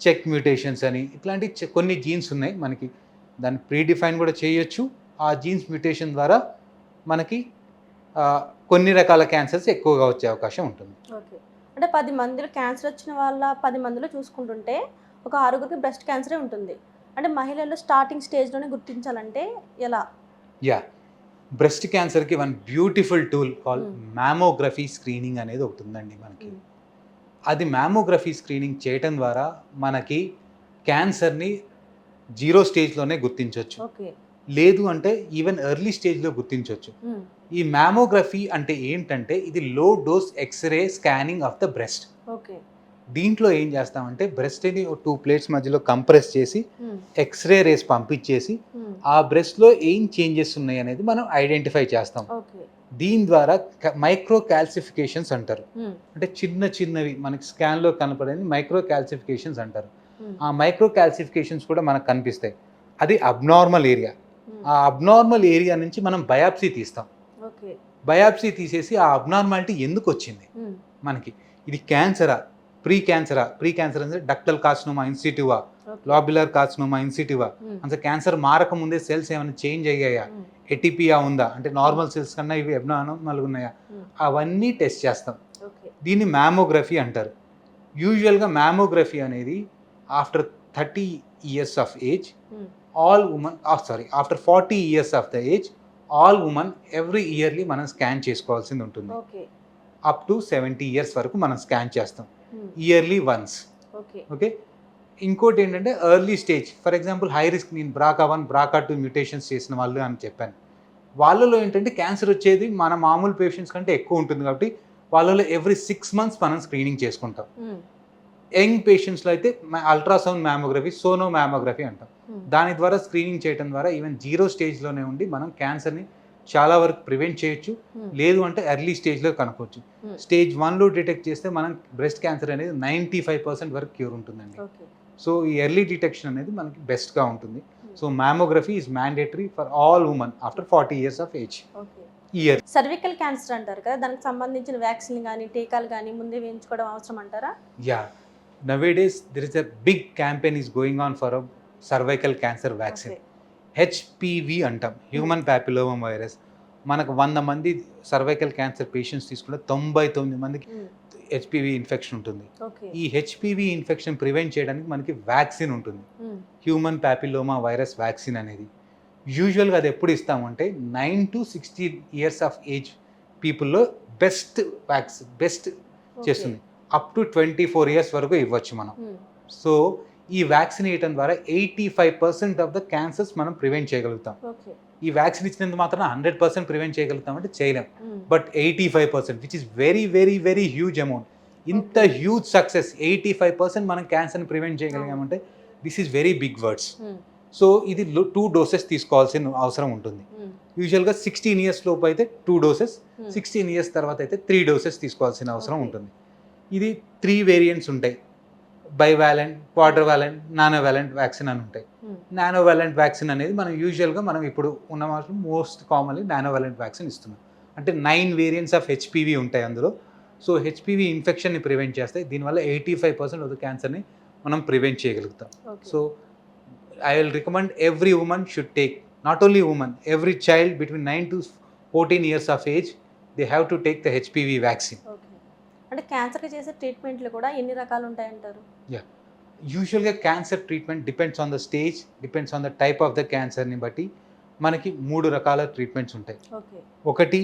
చెక్ మ్యూటేషన్స్ అని, ఇట్లాంటి కొన్ని జీన్స్ ఉన్నాయి మనకి. దాన్ని ప్రీడిఫైన్ కూడా చేయొచ్చు. ఆ జీన్స్ మ్యూటేషన్ ద్వారా మనకి కొన్ని రకాల క్యాన్సర్స్ ఎక్కువగా వచ్చే అవకాశం ఉంటుంది. ఓకే, అంటే 10 మందిలో క్యాన్సర్ వచ్చిన వాళ్ళ 10 మందిలో చూసుకుంటుంటే ఒక 6గురికి బ్రెస్ట్ క్యాన్సరే ఉంటుంది. అంటే మహిళల్లో స్టార్టింగ్ స్టేజ్లోనే గుర్తించాలంటే ఎలా? యా, బ్రెస్ట్ క్యాన్సర్కి one beautiful tool call mammography screening అనేది ఒకటి ఉందండి మనకి. అది మ్యామోగ్రఫీ స్క్రీనింగ్ చేయటం ద్వారా మనకి క్యాన్సర్ని 0 స్టేజ్లోనే గుర్తించవచ్చు, లేదు అంటే ఈవెన్ ఎర్లీ స్టేజ్లో గుర్తించవచ్చు. ఈ మ్యామోగ్రఫీ అంటే ఏంటంటే ఇది low dose X-ray scanning of the breast. దీంట్లో ఏం చేస్తామంటే బ్రెస్ట్ని 2 ప్లేట్స్ మధ్యలో కంప్రెస్ చేసి ఎక్స్రే రేస్ పంపించేసి ఆ బ్రెస్ట్లో ఏం చేంజెస్ ఉన్నాయి అనేది మనం ఐడెంటిఫై చేస్తాం. దీని ద్వారా మైక్రో క్యాల్సిఫికేషన్స్ అంటారు, అంటే చిన్నవి మనకి స్కాన్లో కనపడేది మైక్రో క్యాల్సిఫికేషన్స్ అంటారు. ఆ మైక్రో క్యాల్సిఫికేషన్స్ కూడా మనకు కనిపిస్తాయి. అది అబ్నార్మల్ ఏరియా. ఆ అబ్నార్మల్ ఏరియా నుంచి మనం బయాప్సీ తీస్తాం. బయాప్సీ తీసేసి ఆ అబ్నార్మాలిటీ ఎందుకు వచ్చింది మనకి, ఇది క్యాన్సరా, ప్రీ క్యాన్సర్ అంటే డక్టల్ కార్సినోమా ఇన్సిటివా, లాబ్యులర్ కార్సినోమా ఇన్సిటివా, అంటే క్యాన్సర్ మారక ముందే సెల్స్ ఏమైనా చేంజ్ అయ్యాయా, ఎటిపియా ఉందా, అంటే నార్మల్ సెల్స్ కన్నా ఇవి అబ్నార్మల్ ఉన్నాయా, అవన్నీ టెస్ట్ చేస్తాం. దీన్ని మ్యామోగ్రఫీ అంటారు. యూజువల్గా మ్యామోగ్రఫీ అనేది after 30 years of age, all women, after 40 years of the age, all women every yearly మనం స్కాన్ చేసుకోవాల్సింది ఉంటుంది. అప్ టు 70 years వరకు మనం స్కాన్ చేస్తాం, ఇయర్లీ వన్స్. ఓకే, ఇంకోటి ఏంటంటే early stage, for example high risk, నేను BRCA1, BRCA2 మ్యూటేషన్స్ చేసిన వాళ్ళు అని చెప్పాను. వాళ్ళలో ఏంటంటే క్యాన్సర్ వచ్చేది మన మామూలు పేషెంట్స్ కంటే ఎక్కువ ఉంటుంది, కాబట్టి వాళ్ళలో ఎవ్రీ 6 months మనం స్క్రీనింగ్ చేసుకుంటాం. యంగ్ పేషెంట్స్లో అయితే అల్ట్రాసౌండ్ మ్యామోగ్రఫీ, సోనో మ్యామోగ్రఫీ అంటాం. దాని ద్వారా స్క్రీనింగ్ చేయడం ద్వారా ఈవెన్ 0 స్టేజ్లోనే ఉండి మనం క్యాన్సర్ని చాలా వరకు ప్రివెంట్ చేయొచ్చు, లేదు అంటే ఎర్లీ స్టేజ్లో కనుక్కోవచ్చు. స్టేజ్ 1లో డిటెక్ట్ చేస్తే మనం బ్రెస్ట్ క్యాన్సర్ అనేది 95% వరకు క్యూర్ ఉంటుందండి. సో ఈ ఎర్లీ డిటెక్షన్ అనేది మనకి బెస్ట్గా ఉంటుంది. So mammography is mandatory for all women after 40 years of age. Year. Cervical cancer అంటారు కదా, దానికి సంబంధించిన వ్యాక్సిన్ కానీ టీకాలు కానీ ముందే వేయించుకోవడం అవసరం అంటారా? Yeah, nowadays there is a big campaign is going on for a cervical cancer vaccine. HPV అంటాం, హ్యూమన్ ప్యాపిలోమా వైరస్. మనకు 100 మంది సర్వైకల్ క్యాన్సర్ పేషెంట్స్ తీసుకుంటే 99 మందికి హెచ్పివి ఇన్ఫెక్షన్ ఉంటుంది. ఈ హెచ్పివి ఇన్ఫెక్షన్ ప్రివెంట్ చేయడానికి మనకి వ్యాక్సిన్ ఉంటుంది, హ్యూమన్ ప్యాపిలోమా వైరస్ వ్యాక్సిన్ అనేది. యూజువల్గా అది ఎప్పుడు ఇస్తామంటే 9 to 16 years ఆఫ్ ఏజ్ పీపుల్లో బెస్ట్ చేస్తుంది. అప్ టు 24 years వరకు ఇవ్వచ్చు మనం. సో ఈ వ్యాక్సిన్ వేయటం ద్వారా 85% ఆఫ్ ద క్యాన్సర్స్ మనం ప్రివెంట్ చేయగలుగుతాం. ఈ వ్యాక్సిన్ ఇచ్చినందుకు మాత్రం 100% ప్రివెంట్ చేయగలుగుతాం అంటే చేయలేం, but 85%, which is very very very huge amount. ఇంత హ్యూజ్ సక్సెస్, 85% మనం క్యాన్సర్ని ప్రివెంట్ చేయగలిగామంటే this is very big words. So ఇది 2 doses తీసుకోవాల్సిన అవసరం ఉంటుంది. యూజువల్గా 16 years లోపు అయితే 2 doses, 16 years తర్వాత అయితే 3 doses తీసుకోవాల్సిన అవసరం ఉంటుంది. ఇది 3 వేరియంట్స్ ఉంటాయి, బైవాలెంట్, క్వాడ్రివాలెంట్, నానోవాలెంట్ వ్యాక్సిన్ అని ఉంటాయి. నానోవాలెంట్ వ్యాక్సిన్ అనేది మనం యూజువల్గా మనం ఇప్పుడు ఉన్న వాటిలో మోస్ట్ కామన్లీ నానోవాలెంట్ వ్యాక్సిన్ ఇస్తున్నాం. అంటే 9 వేరియంట్స్ ఆఫ్ హెచ్పివి ఉంటాయి అందులో. సో హెచ్పివి ఇన్ఫెక్షన్ని ప్రివెంట్ చేస్తాయి. దీనివల్ల 85% ఆఫ్ ద క్యాన్సర్ని మనం ప్రివెంట్ చేయగలుగుతాం. So I will recommend every woman should take, not only woman, every child between 9 to 14 years of age, they have to take the HPV vaccine. అంటే క్యాన్సర్కి చేసే ట్రీట్మెంట్లు కూడా ఎన్ని రకాలు ఉంటాయంటారు? యూజువల్గా cancer treatment depends on the stage, depends on the type of the క్యాన్సర్ని బట్టి మనకి 3 రకాల ట్రీట్మెంట్స్ ఉంటాయి. ఒకటి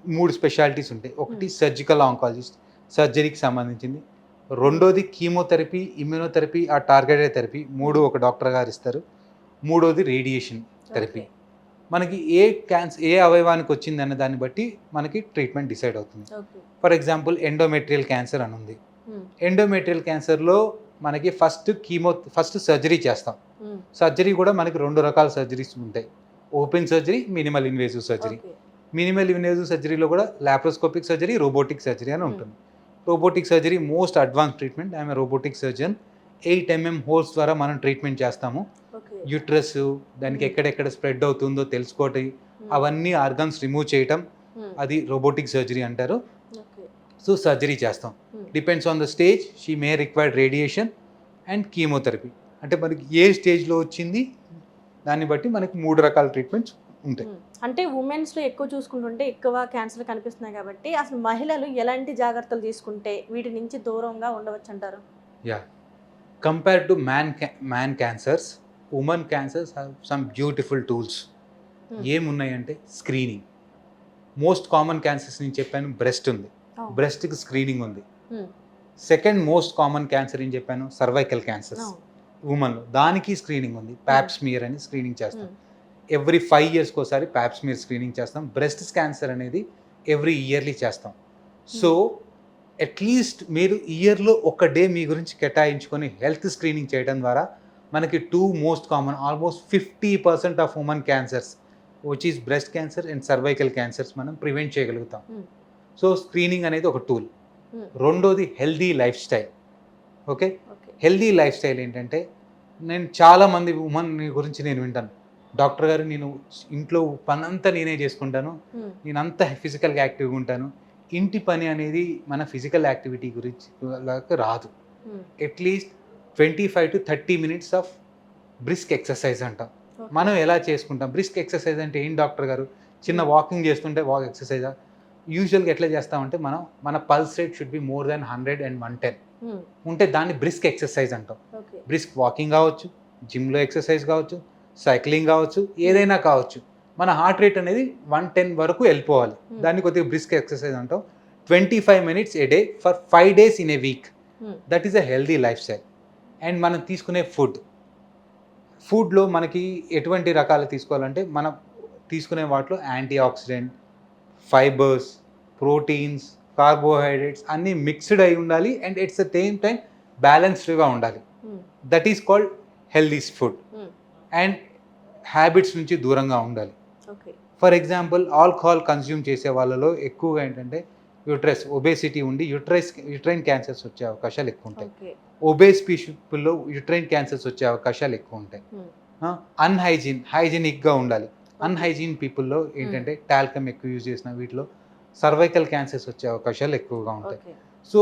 3 స్పెషాలిటీస్ ఉంటాయి. ఒకటి సర్జికల్ ఆంకాలజిస్ట్, సర్జరీకి సంబంధించింది. రెండోది కీమోథెరపీ, ఇమ్యూనోథెరపీ, ఆ టార్గెటెడ్ థెరపీ, 3 ఒక డాక్టర్ గారు ఇస్తారు. మూడోది రేడియేషన్ థెరపీ. మనకి ఏ అవయవానికి వచ్చింది అన్న దాన్ని బట్టి మనకి ట్రీట్మెంట్ డిసైడ్ అవుతుంది. ఫర్ ఎగ్జాంపుల్ ఎండోమెట్రియల్ క్యాన్సర్ అని ఉంది. ఎండోమెట్రియల్ క్యాన్సర్లో మనకి ఫస్ట్ సర్జరీ చేస్తాం. సర్జరీ కూడా మనకి 2 రకాల సర్జరీస్ ఉంటాయి, open surgery, minimal invasive surgery. Minimal invasive సర్జరీలో కూడా లాప్రోస్కోపిక్ సర్జరీ, రోబోటిక్ సర్జరీ అని ఉంటుంది. Robotic surgery most advance treatment. I'm robotic surgeon. 8 mm holes ద్వారా మనం ట్రీట్మెంట్ చేస్తాము. యూట్రస్ దానికి ఎక్కడెక్కడ స్ప్రెడ్ అవుతుందో తెలుసుకోవటం, అవన్నీ ఆర్గన్స్ రిమూవ్ చేయటం, అది రోబోటిక్ సర్జరీ అంటారు. సో సర్జరీ చేస్తాం. Depends on the stage, she may required radiation and chemotherapy. అంటే మనకి ఏ స్టేజ్లో వచ్చింది దాన్ని బట్టి మనకి 3 రకాల ట్రీట్మెంట్స్ ఉంటాయి. అంటే ఉమెన్స్లో ఎక్కువ చూసుకుంటుంటే ఎక్కువ క్యాన్సర్ కనిపిస్తున్నాయి కాబట్టి అసలు మహిళలు ఎలాంటి జాగ్రత్తలు తీసుకుంటే వీటి నుంచి దూరంగా ఉండవచ్చు అంటారు? Compare to man cancers, women cancers have some beautiful tools. ఏమున్నాయంటే స్క్రీనింగ్. మోస్ట్ కామన్ క్యాన్సర్స్ నేను చెప్పాను, బ్రెస్ట్ ఉంది, బ్రెస్ట్కి స్క్రీనింగ్ ఉంది. సెకండ్ మోస్ట్ కామన్ క్యాన్సర్ ఏం చెప్పాను, సర్వైకల్ క్యాన్సర్స్ ఉమెన్లో, దానికి స్క్రీనింగ్ ఉంది. ప్యాప్స్మియర్ అని స్క్రీనింగ్ చేస్తాం. ఎవ్రీ 5 years ఒకసారి ప్యాప్స్మియర్ స్క్రీనింగ్ చేస్తాం. బ్రెస్ట్ క్యాన్సర్ అనేది ఎవ్రీ ఇయర్లీ చేస్తాం. సో అట్లీస్ట్ మీరు ఇయర్లో ఒక డే మీ గురించి కేటాయించుకొని హెల్త్ స్క్రీనింగ్ చేయడం ద్వారా మనకి 2 most common, almost 50% of women cancers which is breast cancer and cervical cancers మనం ప్రివెంట్ చేయగలుగుతాం. సో స్క్రీనింగ్ అనేది ఒక టూల్. రెండోది healthy life style. Okay, healthy life style ఏంటంటే, నేను చాలామంది ఉమెన్ గురించి నేను వింటాను, డాక్టర్ గారు నేను ఇంట్లో పనంతా నేనే చేసుకుంటాను, నేను అంతా ఫిజికల్గా యాక్టివ్గా ఉంటాను. ఇంటి పని అనేది మన ఫిజికల్ యాక్టివిటీ గురించి రాదు. At least 25 to 30 minutes of brisk exercise అంటాం. మనం ఎలా చేసుకుంటాం బ్రిస్క్ ఎక్సర్సైజ్ అంటే ఏం డాక్టర్ గారు, చిన్న వాకింగ్ చేస్తుంటే ఎక్సర్సైజా? యూజువల్గా ఎట్లా చేస్తామంటే మన pulse rate should be more than 100 and 110 ఉంటే దాన్ని బ్రిస్క్ ఎక్సర్సైజ్ అంటాం. బ్రిస్క్ వాకింగ్ కావచ్చు, జిమ్లో ఎక్సర్సైజ్ కావచ్చు, సైక్లింగ్ కావచ్చు, ఏదైనా కావచ్చు. మన హార్ట్ రేట్ అనేది 110 వరకు వెళ్ళిపోవాలి. దాన్ని కొద్దిగా బ్రిస్క్ ఎక్సర్సైజ్ అంటాం. 25 minutes a day for 5 days in a week. That is a healthy life style. And మనం తీసుకునే ఫుడ్లో మనకి ఎటువంటి రకాలు తీసుకోవాలంటే, మనం తీసుకునే వాటిలో anti oxidant, fibres, proteins, carbohydrates అన్నీ మిక్స్డ్ అయి ఉండాలి. అండ్ ఎట్స్ ద సేమ్ టైం బ్యాలెన్స్డ్గా ఉండాలి. That is called healthy food. And habits నుంచి దూరంగా ఉండాలి. ఫర్ ఎగ్జాంపుల్ ఆల్కహాల్ కన్జ్యూమ్ చేసే వాళ్ళలో ఎక్కువగా ఏంటంటే యూట్రస్ ఒబేసిటీ ఉండి యూట్రైన్ క్యాన్సర్స్ వచ్చే అవకాశాలు ఎక్కువ ఉంటాయి. ఒబేస్ పీపుల్లో యూట్రైన్ క్యాన్సర్స్ వచ్చే అవకాశాలు ఎక్కువ ఉంటాయి. హైజీనిక్గా ఉండాలి. అన్హైజీన్ పీపుల్లో ఏంటంటే టాల్కమ్ ఎక్కువ యూజ్ చేసిన వీటిలో సర్వైకల్ క్యాన్సర్స్ వచ్చే అవకాశాలు ఎక్కువగా ఉంటాయి. Okay. So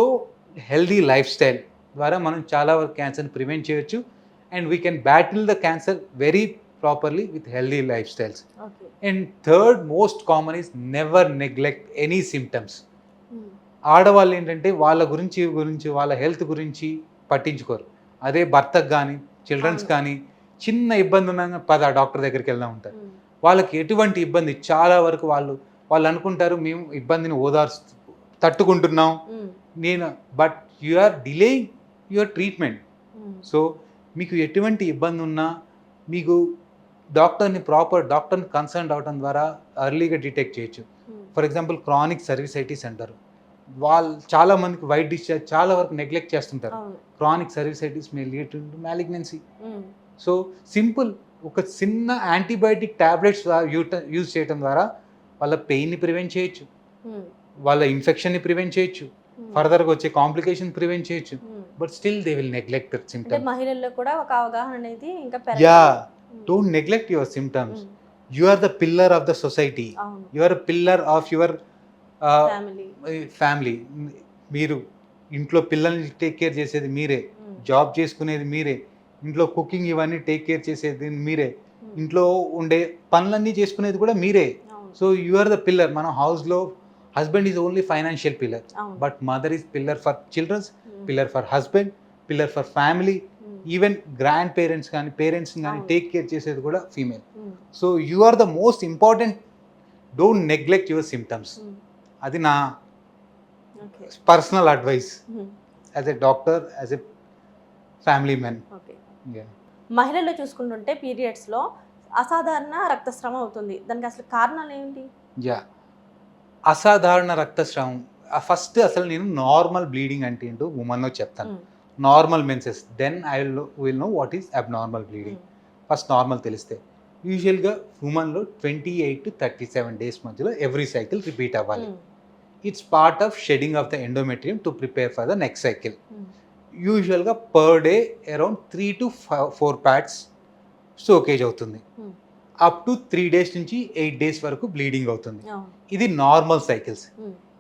healthy life style ద్వారా మనం చాలా వరకు క్యాన్సర్ని ప్రివెంట్ చేయొచ్చు and we can battle the cancer very properly with healthy life styles. Okay. And third most common is never neglect any symptoms. ఆడవాళ్ళు ఏంటంటే వాళ్ళ గురించి వాళ్ళ హెల్త్ గురించి పట్టించుకోరు. అదే భర్తకు కానీ చిల్డ్రన్స్ అవును. కానీ చిన్న ఇబ్బంది ఉన్నా పద డాక్టర్ దగ్గరికి వెళ్దాం ఉంటారు. వాళ్ళకి ఎటువంటి ఇబ్బంది చాలా వరకు వాళ్ళు అనుకుంటారు మేము ఇబ్బందిని తట్టుకుంటున్నాం నేను, but you are delaying your treatment. So మీకు ఎటువంటి ఇబ్బంది ఉన్నా మీకు డాక్టర్ని కన్సల్ట్ అవడం ద్వారా ఎర్లీగా డిటెక్ట్ చేయొచ్చు. ఫర్ ఎగ్జాంపుల్ క్రానిక్ సర్వీసైటిస్ అంటారు. వాళ్ళు చాలా మందికి వైట్ డిశ్చార్జ్ చాలా వరకు నెగ్లెక్ట్ చేస్తుంటారు. Chronic cervicitis may lead to malignancy. So simple ఒక చిన్న యాంటీబయాటిక్ టాబ్లెట్స్ యూజ్ చేయడం ద్వారా వాళ్ళ పెయిన్ని ప్రివెంట్ చేయొచ్చు, వాళ్ళ ఇన్ఫెక్షన్ని ప్రివెంట్ చేయొచ్చు, ఫర్దర్గా వచ్చే కాంప్లికేషన్ ప్రివెంట్ చేయొచ్చు. But still they will neglect that symptoms. మహిళల్లో కూడా ఒక అవగాహన అనేది ఇంకా yeah, don't neglect your symptoms. You are the pillar of the society, you are pillar of your family. మీరు ఇంట్లో పిల్లల్ని టేక్ కేర్ చేసేది మీరే, జాబ్ చేసుకునేది మీరే, ఇంట్లో కుకింగ్ ఇవన్నీ టేక్ కేర్ చేసేది మీరే, ఇంట్లో ఉండే పనులన్నీ చేసుకునేది కూడా మీరే. So you are the pillar. మన హౌస్లో husband is only financial pillar, but mother is pillar for childrens, pillar for husband, pillar for family. Even grand parents కానీ పేరెంట్స్ని కానీ టేక్ కేర్ చేసేది కూడా female. So you are the most important. Don't neglect your symptoms. అది నా personal advice as a doctor, as a family men. మహిళల్లో చూసుకుంటుంటే పీరియడ్స్లో అసాధారణ రక్తస్రావం అవుతుంది. దానికి అసలు కారణాలు ఏంటి? అసాధారణ రక్తస్రావం ఫస్ట్ అసలు నేను నార్మల్ బ్లీడింగ్ అంటే ఏంటో ఉమెన్లో చెప్తాను. Normal menses, then I will know what is abnormal bleeding. First normal తెలిస్తే యూజువల్గా ఉమెన్లో 28 to 37 days మధ్యలో ఎవ్రీ సైకిల్ రిపీట్ అవ్వాలి. It's part of shedding of the endometrium to prepare for the next cycle. యూజువల్గా per day around 3 to 4 pads soakage అవుతుంది. Up to 3 days నుంచి 8 days వరకు bleeding అవుతుంది. ఇది normal cycles.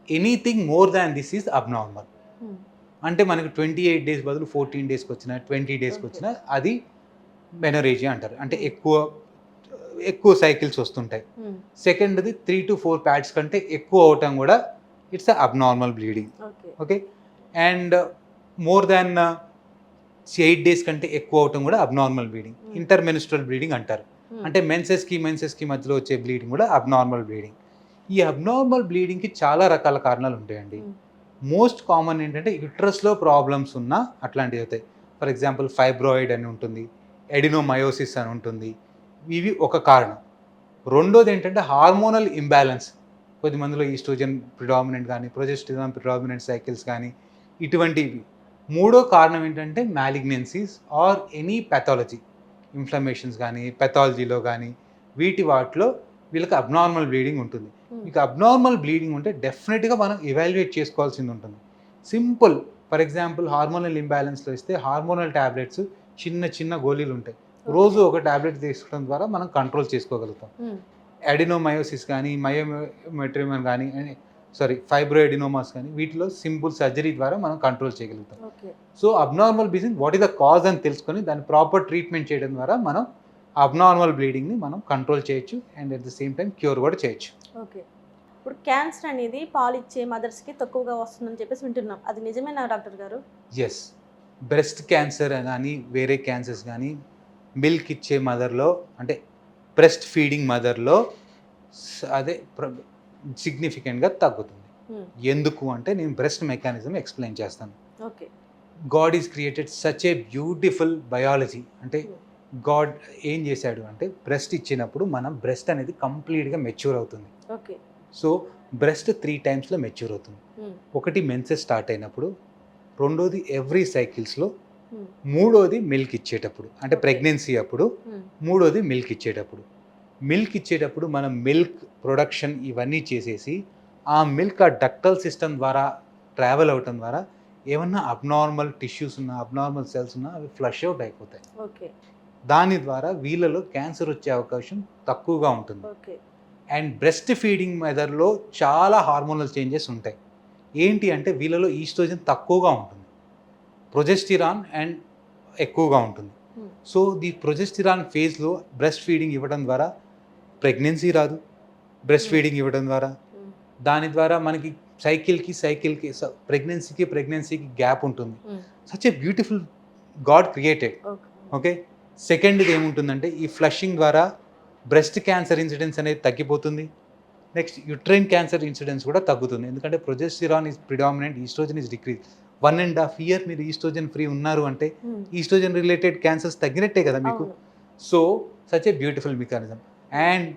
Anything more than this is abnormal. అంటే మనకి 28 days బదులు 14 daysకి వచ్చినా 20 daysకి వచ్చినా అది మెనోరేజియా అంటారు. అంటే ఎక్కువ సైకిల్స్ వస్తుంటాయి. సెకండ్ది 3 to 4 ప్యాడ్స్ కంటే ఎక్కువ అవటం కూడా it's abnormal bleeding. Okay. And more than 8 days కంటే ఎక్కువ అవటం కూడా అబ్నార్మల్ బ్లీడింగ్, ఇంటర్మెన్స్ట్రల్ బ్లీడింగ్ అంటారు. అంటే మెన్సెస్కి మధ్యలో వచ్చే బ్లీడింగ్ కూడా అబ్నార్మల్ బ్లీడింగ్. ఈ అబ్నార్మల్ బ్లీడింగ్కి చాలా రకాల కారణాలు ఉంటాయండి. మోస్ట్ కామన్ ఏంటంటే యుట్రస్లో ప్రాబ్లమ్స్ ఉన్నా అట్లాంటివి అవుతాయి. ఫర్ ఎగ్జాంపుల్ ఫైబ్రాయిడ్ అని ఉంటుంది, ఎడినోమయోసిస్ అని ఉంటుంది. ఇవి ఒక కారణం. రెండోది ఏంటంటే హార్మోనల్ ఇంబ్యాలెన్స్. కొద్దిమందిలో ఈస్ట్రోజన్ ప్రిడామినెంట్ కానీ ప్రొజెస్టెరాన్ ప్రిడామినెంట్ సైకిల్స్ కానీ ఇటువంటివి. మూడో కారణం ఏంటంటే malignancies or any pathology, inflammations కానీ పెథాలజీలో కానీ వాటిలో వీళ్ళకి అబ్నార్మల్ బ్లీడింగ్ ఉంటుంది. మీకు అబ్నార్మల్ బ్లీడింగ్ ఉంటే డెఫినెట్గా మనం ఎవాల్యుయేట్ చేసుకోవాల్సింది ఉంటుంది. సింపుల్. ఫర్ ఎగ్జాంపుల్ హార్మోనల్ ఇంబ్యాలెన్స్లో ఇస్తే హార్మోనల్ ట్యాబ్లెట్స్ చిన్న గోళీలు ఉంటాయి. రోజు ఒక ట్యాబ్లెట్ తీసుకోవడం ద్వారా మనం కంట్రోల్ చేసుకోగలుగుతాం. అడినోమయోసిస్ కానీ మయోమెట్రియం కానీ ఫైబ్రోఎడినోమాస్ కానీ వీటిలో సింపుల్ సర్జరీ ద్వారా మనం కంట్రోల్ చేయగలుగుతాం. So abnormal bleeding what is the cause అని తెలుసుకొని దాన్ని ప్రాపర్ ట్రీట్మెంట్ చేయడం ద్వారా మనం అబ్నార్మల్ బ్లీడింగ్ని మనం కంట్రోల్ చేయొచ్చు and at the same time cure కూడా చేయొచ్చు. ఓకే. ఇప్పుడు క్యాన్సర్ అనేది పాలు ఇచ్చే మదర్స్కి తక్కువగా వస్తుందని చెప్పేసి వింటున్నాం. అది నిజమేనా డాక్టర్ గారు? ఎస్. బ్రెస్ట్ క్యాన్సర్ కానీ వేరే క్యాన్సర్స్ కానీ మిల్క్ ఇచ్చే మదర్లో అంటే బ్రెస్ట్ ఫీడింగ్ మదర్లో అదే సిగ్నిఫికెంట్గా తగ్గుతుంది. ఎందుకు అంటే నేను బ్రెస్ట్ మెకానిజం ఎక్స్ప్లెయిన్ చేస్తాను. Okay. God is created such a beautiful biology. అంటే గాడ్ ఏం చేశాడు అంటే బ్రెస్ట్ ఇచ్చినప్పుడు మన బ్రెస్ట్ అనేది కంప్లీట్గా మెచ్యూర్ అవుతుంది. Okay. So breast 3 times mature అవుతుంది. ఒకటి మెన్సెస్ స్టార్ట్ అయినప్పుడు, రెండోది ఎవ్రీ సైకిల్స్లో, మూడోది మిల్క్ ఇచ్చేటప్పుడు అంటే ప్రెగ్నెన్సీ అప్పుడు, మూడోది మిల్క్ ఇచ్చేటప్పుడు. మిల్క్ ఇచ్చేటప్పుడు మనం మిల్క్ ప్రొడక్షన్ ఇవన్నీ చేసేసి ఆ మిల్క్ ఆ డక్టల్ సిస్టమ్ ద్వారా ట్రావెల్ అవటం ద్వారా ఏమన్నా అబ్నార్మల్ టిష్యూస్ ఉన్నా అబ్నార్మల్ సెల్స్ ఉన్నా అవి ఫ్లష్ అవుట్ అయిపోతాయి. ఓకే. దాని ద్వారా వీళ్ళలో క్యాన్సర్ వచ్చే అవకాశం తక్కువగా ఉంటుంది. ఓకే. అండ్ బ్రెస్ట్ ఫీడింగ్ మెథడ్లో చాలా హార్మోనల్ చేంజెస్ ఉంటాయి. ఏంటి అంటే వీళ్ళలో ఈస్ట్రోజన్ తక్కువగా ఉంటుంది, ప్రొజెస్టిరాన్ అండ్ ఎక్కువగా ఉంటుంది. సో ది ప్రొజెస్టిరాన్ ఫేజ్లో బ్రెస్ట్ ఫీడింగ్ ఇవ్వడం ద్వారా ప్రెగ్నెన్సీ రాదు. బ్రెస్ట్ ఫీడింగ్ ఇవ్వడం ద్వారా దాని ద్వారా మనకి సైకిల్కి ప్రెగ్నెన్సీకి గ్యాప్ ఉంటుంది. Such a beautiful god created. Okay. సెకండ్ది ఏముంటుందంటే ఈ ఫ్లషింగ్ ద్వారా బ్రెస్ట్ క్యాన్సర్ ఇన్సిడెన్స్ అనేది తగ్గిపోతుంది. నెక్స్ట్ యుట్రైన్ క్యాన్సర్ ఇన్సిడెన్స్ కూడా తగ్గుతుంది. ఎందుకంటే progesterone is predominant, estrogen is decrease. 1.5 year మీరు ఈస్ట్రోజన్ ఫ్రీ ఉన్నారు అంటే ఈస్ట్రోజన్ రిలేటెడ్ క్యాన్సర్స్ తగ్గినట్టే కదా మీకు. So such a beautiful mechanism. And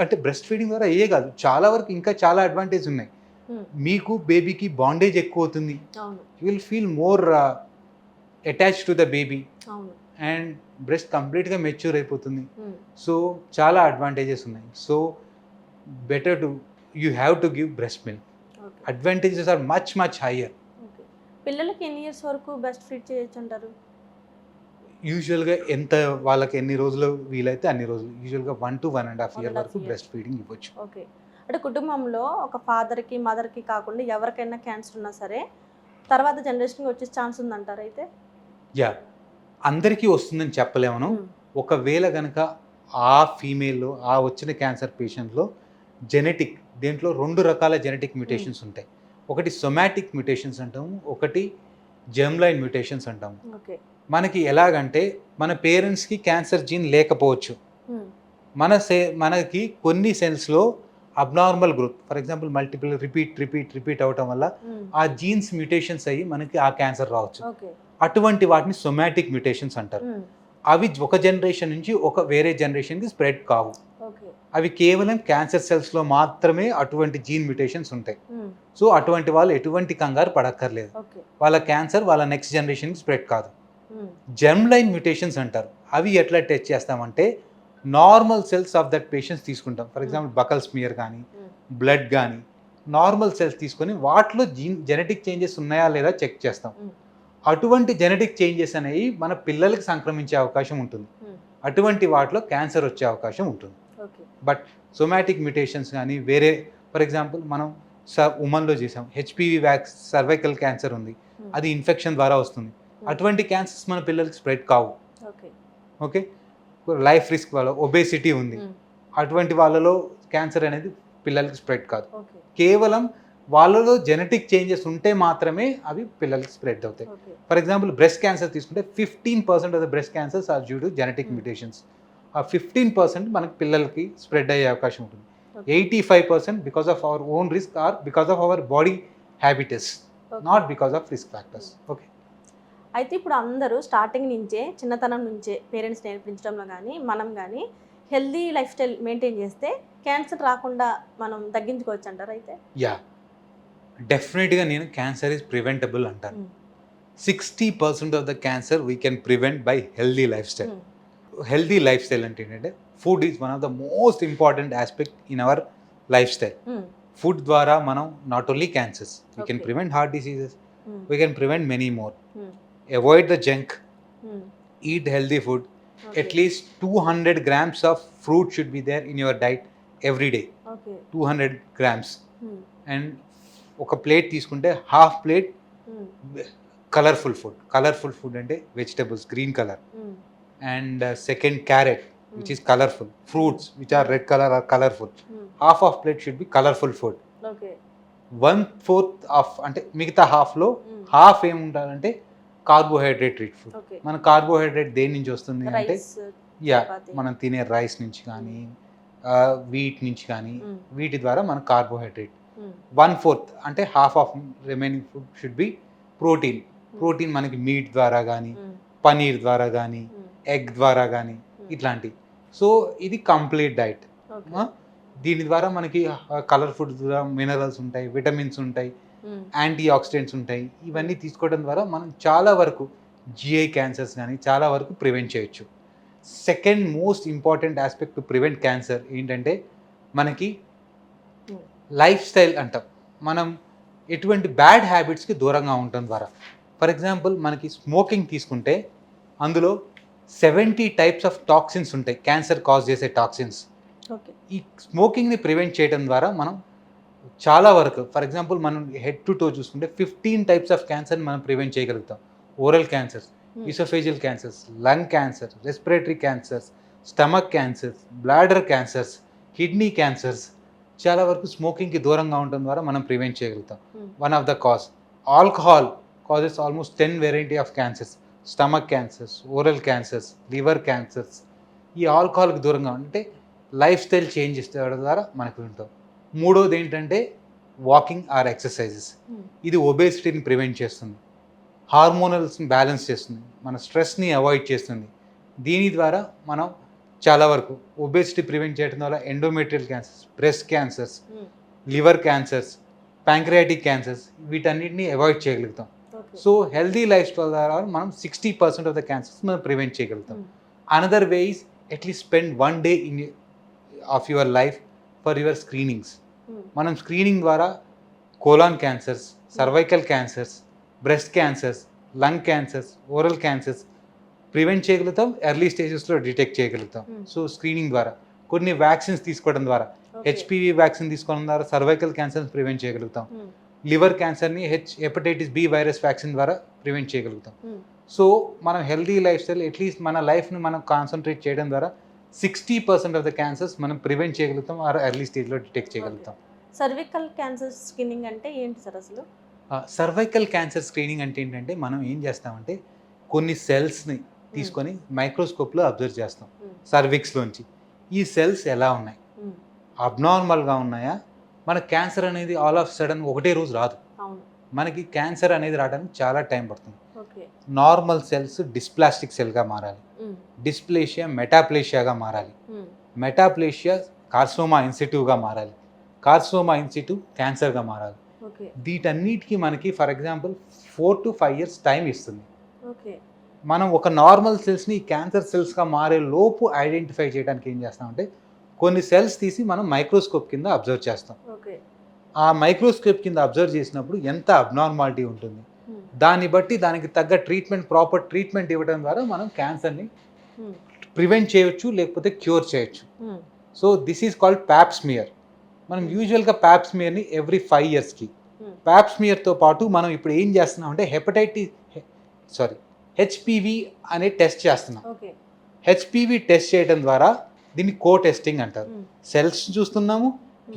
అంటే బ్రెస్ట్ ఫీడింగ్ ద్వారా ఏ కాదు, చాలా వరకు ఇంకా చాలా అడ్వాంటేజ్ ఉన్నాయి. మీకు బేబీకి బాండేజ్ ఎక్కువ అవుతుంది. You will feel more attached to the baby and breast కంప్లీట్గా మెచ్యూర్ అయిపోతుంది. సో చాలా అడ్వాంటేజెస్ ఉన్నాయి. So better to you have to give breast milk. Advantages are much higher. పిల్లలకి ఎన్ని ఇయర్స్ వరకు బ్రెస్ట్ ఫీడ్ చేయొచ్చు అంటారు? యూజువల్గా ఎంత వాళ్ళకి ఎన్ని రోజులు వీలైతే అన్ని రోజులు, యూజువల్గా 1 to 1.5 year వరకు బ్రెస్ట్ ఫీడింగ్ ఇవ్వచ్చు. ఓకే. అంటే కుటుంబంలో ఒక ఫాదర్కి మదర్కి కాకుండా ఎవరికైనా క్యాన్సర్ ఉన్నా సరే తర్వాత జనరేషన్కి వచ్చే ఛాన్స్ ఉందంటారు అయితే? యా, అందరికీ వస్తుందని చెప్పలేమను. ఒకవేళ కనుక ఆ ఫీమేల్లో ఆ వచ్చిన క్యాన్సర్ పేషెంట్లో జెనెటిక్, దేంట్లో 2 రకాల జెనెటిక్ మ్యూటేషన్స్ ఉంటాయి. ఒకటి సొమాటిక్ మ్యూటేషన్స్ అంటాము, ఒకటి జెర్మ్లైన్ మ్యూటేషన్స్ అంటాము. ఓకే. మనకి ఎలాగంటే మన పేరెంట్స్కి క్యాన్సర్ జీన్ లేకపోవచ్చు, మనకి కొన్ని సెల్స్లో abnormal growth, for example multiple repeat అవటం వల్ల ఆ జీన్స్ మ్యూటేషన్స్ అయ్యి మనకి ఆ క్యాన్సర్ రావచ్చు. అటువంటి వాటిని సొమాటిక్ మ్యూటేషన్స్ అంటారు. అవి ఒక జనరేషన్ నుంచి వేరే జనరేషన్కి స్ప్రెడ్ కావు. అవి కేవలం క్యాన్సర్ సెల్స్లో మాత్రమే అటువంటి జీన్ మ్యూటేషన్స్ ఉంటాయి. సో అటువంటి వాళ్ళు ఎటువంటి కంగారు పడక్కర్లేదు, వాళ్ళ క్యాన్సర్ వాళ్ళ నెక్స్ట్ జనరేషన్కి స్ప్రెడ్ కాదు. జెర్మ్లైన్ మ్యూటేషన్స్ అంటారు. అవి ఎట్లా టెస్ట్ చేస్తామంటే normal cells of that patients తీసుకుంటాం. ఫర్ ఎగ్జాంపుల్ బకల్ స్మియర్ కానీ బ్లడ్ కానీ నార్మల్ సెల్స్ తీసుకొని వాటిలో జెనెటిక్ చేంజెస్ ఉన్నాయా లేదా చెక్ చేస్తాం. అటువంటి జెనెటిక్ చేంజెస్ అనేవి మన పిల్లలకి సంక్రమించే అవకాశం ఉంటుంది. అటువంటి వాటిలో క్యాన్సర్ వచ్చే అవకాశం ఉంటుంది. బట్ సొమాటిక్ మ్యూటేషన్స్ కానీ వేరే, ఫర్ ఎగ్జాంపుల్ మనం ఉమెన్లో చేసాం హెచ్పివి వ్యాక్స్, సర్వైకల్ క్యాన్సర్ ఉంది, అది ఇన్ఫెక్షన్ ద్వారా వస్తుంది. అటువంటి క్యాన్సర్స్ మన పిల్లలకి స్ప్రెడ్ కావు. ఓకే. లైఫ్ రిస్క్ వల్ల ఒబేసిటీ ఉంది, అటువంటి వాళ్ళలో క్యాన్సర్ అనేది పిల్లలకి స్ప్రెడ్ కాదు. కేవలం వాళ్ళలో జెనెటిక్ చేంజెస్ ఉంటే మాత్రమే అవి పిల్లలకి స్ప్రెడ్ అవుతాయి. ఫర్ ఎగ్జాంపుల్ బ్రెస్ట్ క్యాన్సర్ తీసుకుంటే 15% of the breast cancers are due to genetic mutations. ఆ 15% మనకి పిల్లలకి స్ప్రెడ్ అయ్యే అవకాశం ఉంటుంది. 85% because of our own risk or because of our body habitus, not because of risk factors. Okay. అయితే ఇప్పుడు అందరూ స్టార్టింగ్ నుంచే, చిన్నతనం నుంచే పేరెంట్స్ నేర్పించడంలో కానీ మనం కానీ హెల్దీ లైఫ్ స్టైల్ మెయింటైన్ చేస్తే క్యాన్సర్ రాకుండా మనం తగ్గించుకోవచ్చు అంటారు అయితే? యా, డెఫినెట్గా నేను క్యాన్సర్ ఈజ్ ప్రివెంటబుల్ అంటాను. 60% of the cancer we can prevent by healthy life style. Healthy life style అంటే ఏంటంటే food is one of the most important aspect in our life style. Food ద్వారా మనం not only cancers, we can prevent heart diseases, we can prevent many more. Avoid the junk, eat healthy food. At least 200 grams of fruit should be there in your diet every day. 200 grams. And ఒక plate తీసుకుంటే half plate colourful food అంటే vegetables green colour, and second carrot which is colourful, fruits which are red colour or colourful. Half of plate should be colourful food. 1/4 of అంటే మిగతా హాఫ్లో half ఏముంటారంటే carbohydrate rich food. మన carbohydrate దేని నుంచి వస్తుంది అంటే మనం తినే రైస్ నుంచి కానీ వీట్ నుంచి కానీ, వీటి ద్వారా మన కార్బోహైడ్రేట్. 1/4 అంటే half of remaining food should be protein మనకి మీట్ ద్వారా కానీ, పనీర్ ద్వారా కానీ, ఎగ్ ద్వారా కానీ ఇట్లాంటివి. సో ఇది కంప్లీట్ డైట్. దీని ద్వారా మనకి కలర్ ఫుడ్ ద్వారా మినరల్స్ ఉంటాయి, విటమిన్స్ ఉంటాయి, యాంటీ ఆక్సిడెంట్స్ ఉంటాయి. ఇవన్నీ తీసుకోవడం ద్వారా మనం చాలా వరకు జిఐ క్యాన్సర్స్ కానీ చాలా వరకు ప్రివెంట్ చేయొచ్చు. Second most important aspect to prevent cancer ఏంటంటే మనకి లైఫ్ స్టైల్ అంటాం. మనం ఎటువంటి బ్యాడ్ హ్యాబిట్స్కి దూరంగా ఉండటం ద్వారా, ఫర్ ఎగ్జాంపుల్ మనకి స్మోకింగ్ తీసుకుంటే అందులో 70 టైప్స్ ఆఫ్ టాక్సిన్స్ ఉంటాయి, క్యాన్సర్ కాజ్ చేసే టాక్సిన్స్. ఓకే. ఈ స్మోకింగ్ని ప్రివెంట్ చేయడం ద్వారా మనం చాలా వరకు, ఫర్ ఎగ్జాంపుల్ మనం హెడ్ టు టో చూసుకుంటే 15 టైప్స్ ఆఫ్ క్యాన్సర్ని మనం ప్రివెంట్ చేయగలుగుతాం. Oral cancers, oesophageal cancers, lung cancer, respiratory cancers, stomach cancers, bladder cancers, kidney cancers చాలా వరకు స్మోకింగ్కి దూరంగా ఉండడం ద్వారా మనం ప్రివెంట్ చేయగలుగుతాం. One of the cause. Alcohol causes almost 10 variety of cancers, stomach cancers, oral cancers, liver cancers. ఈ ఆల్కహాల్కి దూరంగా అంటే లైఫ్ స్టైల్ చేంజెస్ ద్వారా మనకు ఉంటాం. మూడోది ఏంటంటే వాకింగ్ ఆర్ ఎక్సర్సైజెస్. ఇది ఒబేసిటీని ప్రివెంట్ చేస్తుంది, హార్మోనల్స్ని బ్యాలెన్స్ చేస్తుంది, మన స్ట్రెస్ని అవాయిడ్ చేస్తుంది. దీని ద్వారా మనం చాలా వరకు ఒబేసిటీ ప్రివెంట్ చేయడం వల్ల endometrial cancers, breast cancers, liver cancers, pancreatic cancers వీటన్నిటిని అవాయిడ్ చేయగలుగుతాం. సో హెల్దీ లైఫ్ స్టైల్ ద్వారా మనం 60% ఆఫ్ ద క్యాన్సర్స్ మనం ప్రివెంట్ చేయగలుగుతాం. Another way is at least spend 1 day in of your life for your screenings. మనం screening ద్వారా colon cancers, cervical cancers, breast cancers, lung cancers, oral cancers prevent చేయగలుగుతాం, early స్టేజెస్లో detect చేయగలుగుతాం. So screening ద్వారా, కొన్ని vaccines తీసుకోవడం ద్వారా, హెచ్పివి వ్యాక్సిన్ తీసుకోవడం ద్వారా సర్వైకల్ క్యాన్సర్స్ ప్రివెంట్ చేయగలుగుతాం. లివర్ క్యాన్సర్ని హెపటైటిస్ బి వైరస్ వ్యాక్సిన్ ద్వారా ప్రివెంట్ చేయగలుగుతాం. సో మనం హెల్దీ లైఫ్ స్టైల్ అట్లీస్ట్ మన లైఫ్ని మనం కాన్సన్ట్రేట్ చేయడం ద్వారా 60% ఆఫ్ ద క్యాన్సర్స్ మనం ప్రివెంట్ చేయగలుగుతాం ఆర్ ఎర్లీ స్టేజ్లో డిటెక్ట్ చేయగలుగుతాం. సర్వికల్ క్యాన్సర్ స్క్రీనింగ్ అంటే ఏంటి సార్ అసలు? సర్వైకల్ క్యాన్సర్ స్క్రీనింగ్ అంటే ఏంటంటే మనం ఏం చేస్తామంటే కొన్ని సెల్స్ని తీసుకొని మైక్రోస్కోప్లో అబ్జర్వ్ చేస్తాం సర్విక్స్లోంచి. ఈ సెల్స్ ఎలా ఉన్నాయి, అబ్నార్మల్గా ఉన్నాయా? మన క్యాన్సర్ అనేది ఆల్ ఆఫ్ సడన్ ఒకటే రోజు రాదు. మనకి క్యాన్సర్ అనేది రావడానికి చాలా టైం పడుతుంది. నార్మల్ సెల్స్ డిస్ప్లాస్టిక్ సెల్గా మారాలి, డిస్ప్లేషియా మెటాప్లేషియాగా మారాలి, మెటాప్లేషియా కార్సినోమా ఇన్సిటివ్గా మారాలి, కార్సినోమా ఇన్సిటివ్ క్యాన్సర్గా మారాలి. వీటన్నిటికీ మనకి for example 4 to 5 years time ఇస్తుంది. మనం ఒక నార్మల్ సెల్స్ని క్యాన్సర్ సెల్స్గా మారే లోపు ఐడెంటిఫై చేయడానికి ఏం చేస్తామంటే కొన్ని సెల్స్ తీసి మనం మైక్రోస్కోప్ కింద అబ్జర్వ్ చేస్తాం. ఆ మైక్రోస్కోప్ కింద అబ్జర్వ్ చేసినప్పుడు ఎంత అబ్నార్మాలిటీ ఉంటుంది, దాన్ని బట్టి దానికి తగ్గ ట్రీట్మెంట్, ప్రాపర్ ట్రీట్మెంట్ ఇవ్వడం ద్వారా మనం క్యాన్సర్ని ప్రివెంట్ చేయొచ్చు, లేకపోతే క్యూర్ చేయొచ్చు. So this is called Pap smear. మనం యూజువల్గా ప్యాప్ స్మియర్ని ఎవ్రీ 5 yearsకి, ప్యాప్ స్మియర్తో పాటు మనం ఇప్పుడు ఏం చేస్తున్నాం అంటే హెచ్పివి అనే టెస్ట్ చేస్తున్నాం. హెచ్పివి టెస్ట్ చేయడం ద్వారా దీన్ని టెస్టింగ్ అంటారు. సెల్స్ చూస్తున్నాము,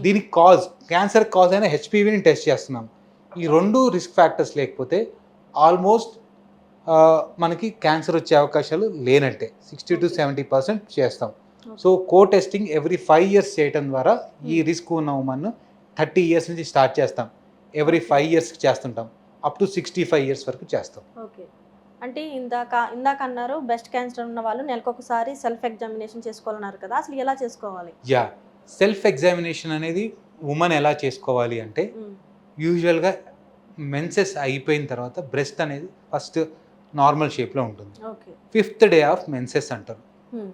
దీనికి క్యాన్సర్ కాజ్ అయిన హెచ్పివిని టెస్ట్ చేస్తున్నాము. ఈ 2 రిస్క్ ఫ్యాక్టర్స్ లేకపోతే ఆల్మోస్ట్ మనకి క్యాన్సర్ వచ్చే అవకాశాలు లేనట్టే. 60 to 70% చేస్తాం. సో టెస్టింగ్ ఎవ్రీ 5 years చేయడం ద్వారా ఈ రిస్క్ ఉన్న ఉమెన్ 30 years నుంచి స్టార్ట్ చేస్తాం, ఎవ్రీ 5 years చేస్తుంటాం, అప్ టు 65 years వరకు చేస్తాం. అంటే ఇందాక అన్నారు బ్రెస్ట్ క్యాన్సర్ ఉన్న వాళ్ళు నెలకొకసారి సెల్ఫ్ ఎగ్జామినేషన్ చేసుకోవాలన్నారు కదా, అసలు ఎలా చేసుకోవాలి? సెల్ఫ్ ఎగ్జామినేషన్ అనేది ఉమెన్ ఎలా చేసుకోవాలి అంటే యూజువల్గా మెన్సెస్ అయిపోయిన తర్వాత బ్రెస్ట్ అనేది ఫస్ట్ నార్మల్ షేప్లో ఉంటుంది. 5th day ఆఫ్ మెన్సెస్ అంటారు.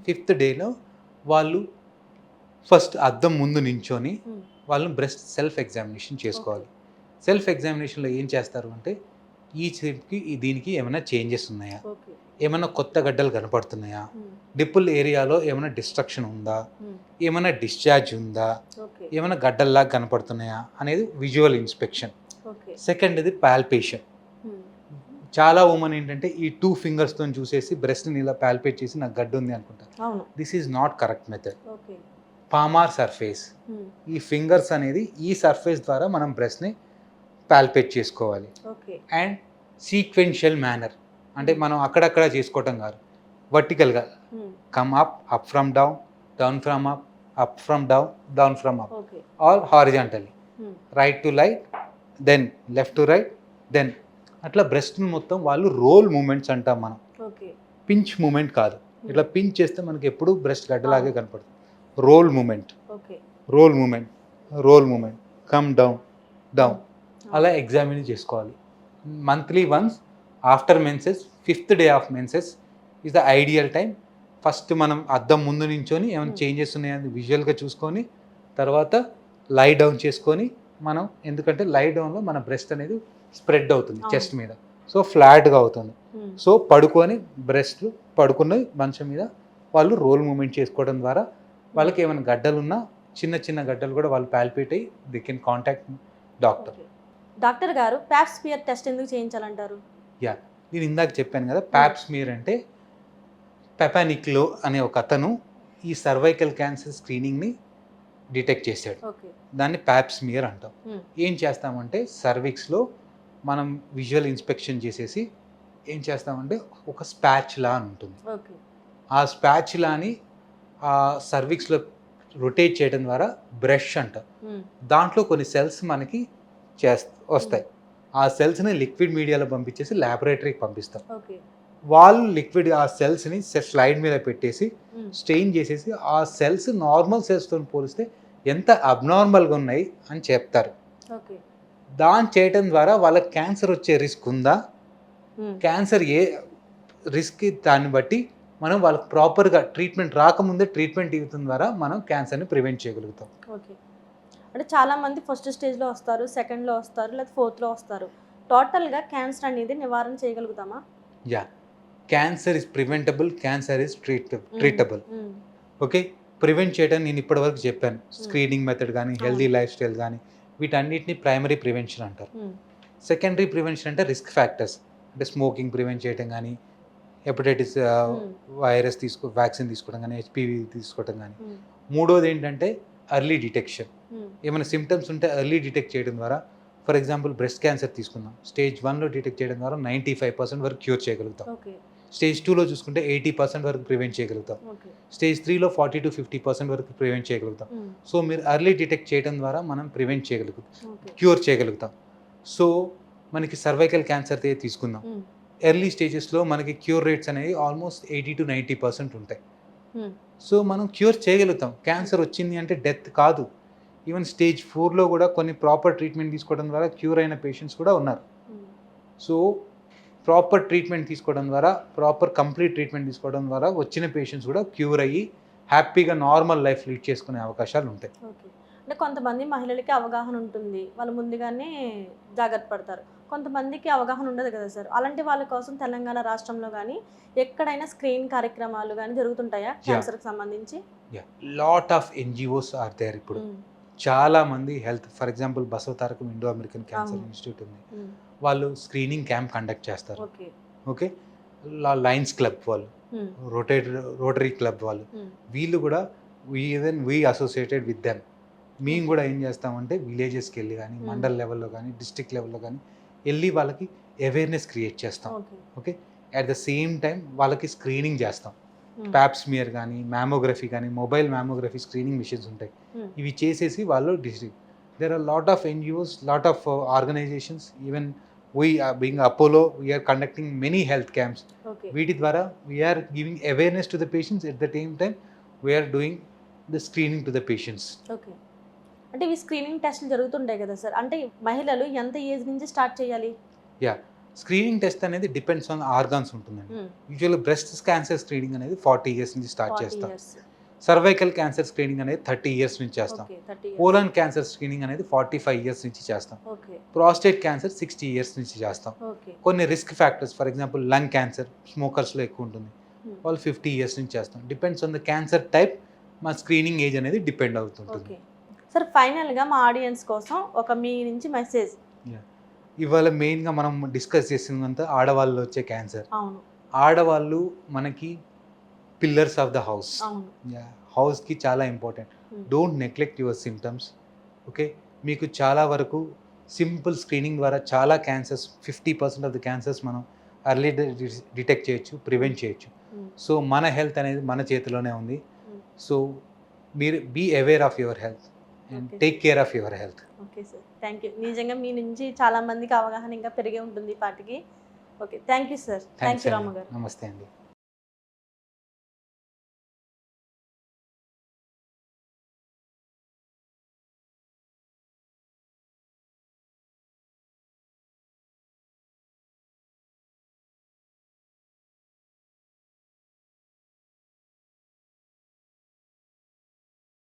5th dayలో వాళ్ళు ఫస్ట్ అద్దం ముందు నించొని వాళ్ళు బ్రెస్ట్ సెల్ఫ్ ఎగ్జామినేషన్ చేసుకోవాలి. సెల్ఫ్ ఎగ్జామినేషన్లో ఏం చేస్తారు అంటే ఈ షేప్కి దీనికి ఏమైనా చేంజెస్ ఉన్నాయా, ఏమైనా కొత్త గడ్డలు కనపడుతున్నాయా, నిప్పుల్ ఏరియాలో ఏమైనా డిస్ట్రక్షన్ ఉందా, ఏమైనా డిశ్చార్జ్ ఉందా, ఏమైనా గడ్డల్లాగా కనపడుతున్నాయా అనేది విజువల్ ఇన్స్పెక్షన్. సెకండ్ ఇది పాల్పేషన్. చాలా ఉమెన్ ఏంటంటే ఈ 2 fingersతో చూసేసి బ్రెస్ట్ని ఇలా పాల్పేట్ చేసి నాకు గడ్డ ఉంది అనుకుంటారు. This is not correct method. Palmar surface, ఈ ఫింగర్స్ అనేది ఈ సర్ఫేస్ ద్వారా మనం బ్రెస్ట్ని పాల్పేట్ చేసుకోవాలి. అండ్ సీక్వెన్షియల్ మేనర్ అంటే మనం అక్కడక్కడ చేసుకోవటం కాదు, వర్టికల్గా come up from down, down from up from down, down from up, all horizontally, right to light, then left to right, then అట్లా బ్రెస్ట్ని మొత్తం వాళ్ళు రోల్ మూమెంట్స్ అంటాం మనం. పించ్ మూమెంట్ కాదు, ఇట్లా పించ్ చేస్తే మనకి ఎప్పుడు బ్రెస్ట్ గడ్డలాగే కనపడుతుంది. Roll movement, roll movement, roll movement, come down, down, అలా ఎగ్జామిన్ చేసుకోవాలి. Monthly once after menses, 5th day of menses is the ideal time. First మనం అద్దం ముందు నించొని ఏమైనా చేంజెస్ ఉన్నాయని విజువల్గా చూసుకొని తర్వాత లై డౌన్ చేసుకొని మనం, ఎందుకంటే లై డౌన్లో మన బ్రెస్ట్ అనేది స్ప్రెడ్ అవుతుంది చెస్ట్ మీద. సో ఫ్లాట్గా అవుతుంది. సో పడుకొని బ్రెస్ట్ పడుకున్న మంచం మీద వాళ్ళు రోల్ మూమెంట్ చేసుకోవడం ద్వారా వాళ్ళకి ఏమైనా గడ్డలు ఉన్నా చిన్న చిన్న గడ్డలు కూడా వాళ్ళు పాల్పేట్ అయ్యి they can contact doctor. Doctor గారు ప్యాప్ స్మియర్ టెస్ట్ ఎందుకు చేయించాలంటారు? యా, నేను ఇందాక చెప్పాను కదా, ప్యాప్ స్మియర్ అంటే పెపానిక్లో అనే ఒక అతను ఈ సర్వైకల్ క్యాన్సర్ స్క్రీనింగ్ని డిటెక్ట్ చేశాడు. దాన్ని ప్యాప్ స్మియర్ అంటాం. ఏం చేస్తామంటే సర్విక్స్లో మనం విజువల్ ఇన్స్పెక్షన్ చేసేసి ఏం చేస్తామంటే ఒక స్పాచ్లా అని ఉంటుంది. ఆ స్పాచ్లాని ఆ సర్విక్స్లో రొటేట్ చేయడం ద్వారా బ్రష్ అంటాం. దాంట్లో కొన్ని సెల్స్ మనకి వస్తాయి. ఆ సెల్స్ని లిక్విడ్ మీడియాలో పంపించేసి ల్యాబొరేటరీకి పంపిస్తాం. వాళ్ళు లిక్విడ్ ఆ సెల్స్ని స్లైడ్ మీద పెట్టేసి స్టెయిన్ చేసేసి ఆ సెల్స్ నార్మల్ సెల్స్తో పోలిస్తే ఎంత అబ్నార్మల్గా ఉన్నాయి అని చెప్తారు. దాన్ని చేయటం ద్వారా వాళ్ళకి క్యాన్సర్ వచ్చే రిస్క్ ఉందా, క్యాన్సర్ ఏ రిస్క్, దాన్ని బట్టి మనం వాళ్ళకి ప్రాపర్గా ట్రీట్మెంట్ రాకముందే ట్రీట్మెంట్ ఇవ్వడం ద్వారా మనం క్యాన్సర్ని ప్రివెంట్ చేయగలుగుతాం. ఓకే, అంటే చాలామంది ఫస్ట్ స్టేజ్లో వస్తారు, సెకండ్లో వస్తారు, లేదా ఫోర్త్లో వస్తారు. టోటల్గా క్యాన్సర్ అనేది నివారణ చేయగలుగుతామా? Yeah, cancer is preventable, cancer is treatable. Okay, prevent చేయడం నేను ఇప్పటివరకు చెప్పాను. స్క్రీనింగ్ మెథడ్ కానీ, హెల్దీ లైఫ్ స్టైల్ కానీ, వీటన్నిటిని ప్రైమరీ ప్రివెన్షన్ అంటారు. సెకండరీ ప్రివెన్షన్ అంటే రిస్క్ ఫ్యాక్టర్స్, అంటే స్మోకింగ్ ప్రివెంట్ చేయడం కానీ, హెపటైటిస్ వైరస్ వ్యాక్సిన్ తీసుకోవడం కానీ, హెచ్పివి తీసుకోవడం కానీ. మూడోది ఏంటంటే ఎర్లీ డిటెక్షన్. ఏమైనా సిమ్టమ్స్ ఉంటే ఎర్లీ డిటెక్ట్ చేయడం ద్వారా, ఫర్ ఎగ్జాంపుల్ బ్రెస్ట్ క్యాన్సర్ తీసుకుందాం, స్టేజ్ 1లో డిటెక్ట్ చేయడం ద్వారా 95% వరకు క్యూర్ చేయగలుగుతాం. స్టేజ్ 2లో చూసుకుంటే 80% వరకు ప్రివెంట్ చేయగలుగుతాం. స్టేజ్ 3లో 40 to 50% వరకు ప్రివెంట్ చేయగలుగుతాం. సో మీరు ఎర్లీ డిటెక్ట్ చేయడం ద్వారా మనం ప్రివెంట్ చేయగలుగుతాం, క్యూర్ చేయగలుగుతాం. సో మనకి సర్వైకల్ క్యాన్సర్ తీసుకుందాం, ఎర్లీ స్టేజెస్లో మనకి క్యూర్ రేట్స్ అనేవి ఆల్మోస్ట్ 80 to 90% ఉంటాయి. సో మనం క్యూర్ చేయగలుగుతాం. క్యాన్సర్ వచ్చింది అంటే డెత్ కాదు. ఈవెన్ స్టేజ్ 4లో కూడా కొన్ని ప్రాపర్ ట్రీట్మెంట్ తీసుకోవడం ద్వారా క్యూర్ అయిన పేషెంట్స్ కూడా ఉన్నారు. సో ప్రాపర్ ట్రీట్మెంట్ తీసుకోవడం ద్వారా, ప్రాపర్ కంప్లీట్ ట్రీట్మెంట్ తీసుకోవడం ద్వారా వచ్చిన పేషెంట్స్ కూడా క్యూర్ అయ్యి హ్యాపీగా నార్మల్ లైఫ్ లీడ్ చేసుకునే అవకాశాలు ఉంటాయి. అంటే కొంతమంది మహిళలకి అవగాహన ఉంటుంది, వాళ్ళు ముందుగానే జాగ్రత్త పడతారు. కొంతమందికి అవగాహన ఉండదు కదా సార్, అలాంటి వాళ్ళ కోసం తెలంగాణ రాష్ట్రంలో కానీ ఎక్కడైనా స్క్రీన్ కార్యక్రమాలు కానీ జరుగుతుంటాయా క్యాన్సర్కి సంబంధించి? Lot of NGOs are there. ఇప్పుడు చాలా మంది health, for example Basavatarakam Indo American cancer institute ఉంది, వాళ్ళు స్క్రీనింగ్ క్యాంప్ కండక్ట్ చేస్తారు. ఓకే, లయన్స్ క్లబ్ వాళ్ళు, రోటరీ క్లబ్ వాళ్ళు, వీళ్ళు కూడా వీ అసోసియేటెడ్ విత్ దెమ్. మేము కూడా ఏం చేస్తామంటే విలేజెస్కి వెళ్ళి కానీ, మండల్ లెవెల్లో కానీ, డిస్ట్రిక్ట్ లెవెల్లో కానీ వెళ్ళి వాళ్ళకి అవేర్నెస్ క్రియేట్ చేస్తాం. Okay, at the same time వాళ్ళకి స్క్రీనింగ్ చేస్తాం. ప్యాప్ స్మియర్ కానీ, మ్యామోగ్రఫీ కానీ, మొబైల్ మ్యామోగ్రఫీ స్క్రీనింగ్ మిషన్స్ ఉంటాయి. ఇవి చేసేసి వాళ్ళు there are lot of NGOs, lot of organisations, even being Apollo, we're conducting many health camps. వీటి ద్వారా we're giving awareness to the patients, at the same time we're doing the screening to the patients. Okay, అంటే ఇవి screening టెస్ట్లు జరుగుతుంటాయి కదా sir, అంటే మహిళలు ఎంత ఏజ్ నుంచి స్టార్ట్ చేయాలి? యా, స్క్రీనింగ్ టెస్ట్ అనేది డిపెండ్స్ ఆన్ ఆర్గాన్స్ ఉంటుందండి. యూజువల్గా బ్రెస్ట్ క్యాన్సర్ స్క్రీనింగ్ అనేది 40 years నుంచి స్టార్ట్ చేస్తాం. సర్వైకల్ క్యాన్సర్ స్క్రీనింగ్ అనేది 30 years నుంచి చేస్తాం. కోలన్ క్యాన్సర్ స్క్రీనింగ్ అనేది 45 years నుంచి చేస్తాం. ప్రాస్టేట్ క్యాన్సర్ 60 years నుంచి చేస్తాం. కొన్ని risk factors, for example lung cancer స్మోకర్స్లో ఎక్కువ ఉంటుంది, వాళ్ళు 50 years నుంచి చేస్తాం. Depends on the cancer type, మా స్క్రీనింగ్ ఏజ్ అనేది డిపెండ్ అవుతుంటుంది. సార్ ఫైనల్గా మా ఆడియన్స్ కోసం ఒక మీ నుంచి మెసేజ్. ఇవాళ మెయిన్గా మనం డిస్కస్ చేసినంత ఆడవాళ్ళు వచ్చే క్యాన్సర్. ఆడవాళ్ళు మనకి పిల్లర్స్ ఆఫ్ ద హౌస్. హౌస్కి చాలా important. Don't neglect your symptoms. Okay, మీకు చాలా వరకు సింపుల్ స్క్రీనింగ్ ద్వారా చాలా క్యాన్సర్స్, 50% ఆఫ్ ద క్యాన్సర్స్ మనం ఎర్లీ డిటెక్ట్ చేయొచ్చు, ప్రివెంట్ చేయొచ్చు. సో మన హెల్త్ అనేది మన చేతిలోనే ఉంది. సో మీరు be aware of your health and take care of your health. Okay sir, thank you. నిజంగా మీ నుంచి చాలా మందికి అవగాహన ఇంకా పెరిగే ఉంటుంది పాటికి. Okay, thank you sir. Thank you Ramu garu. నమస్తే అండి.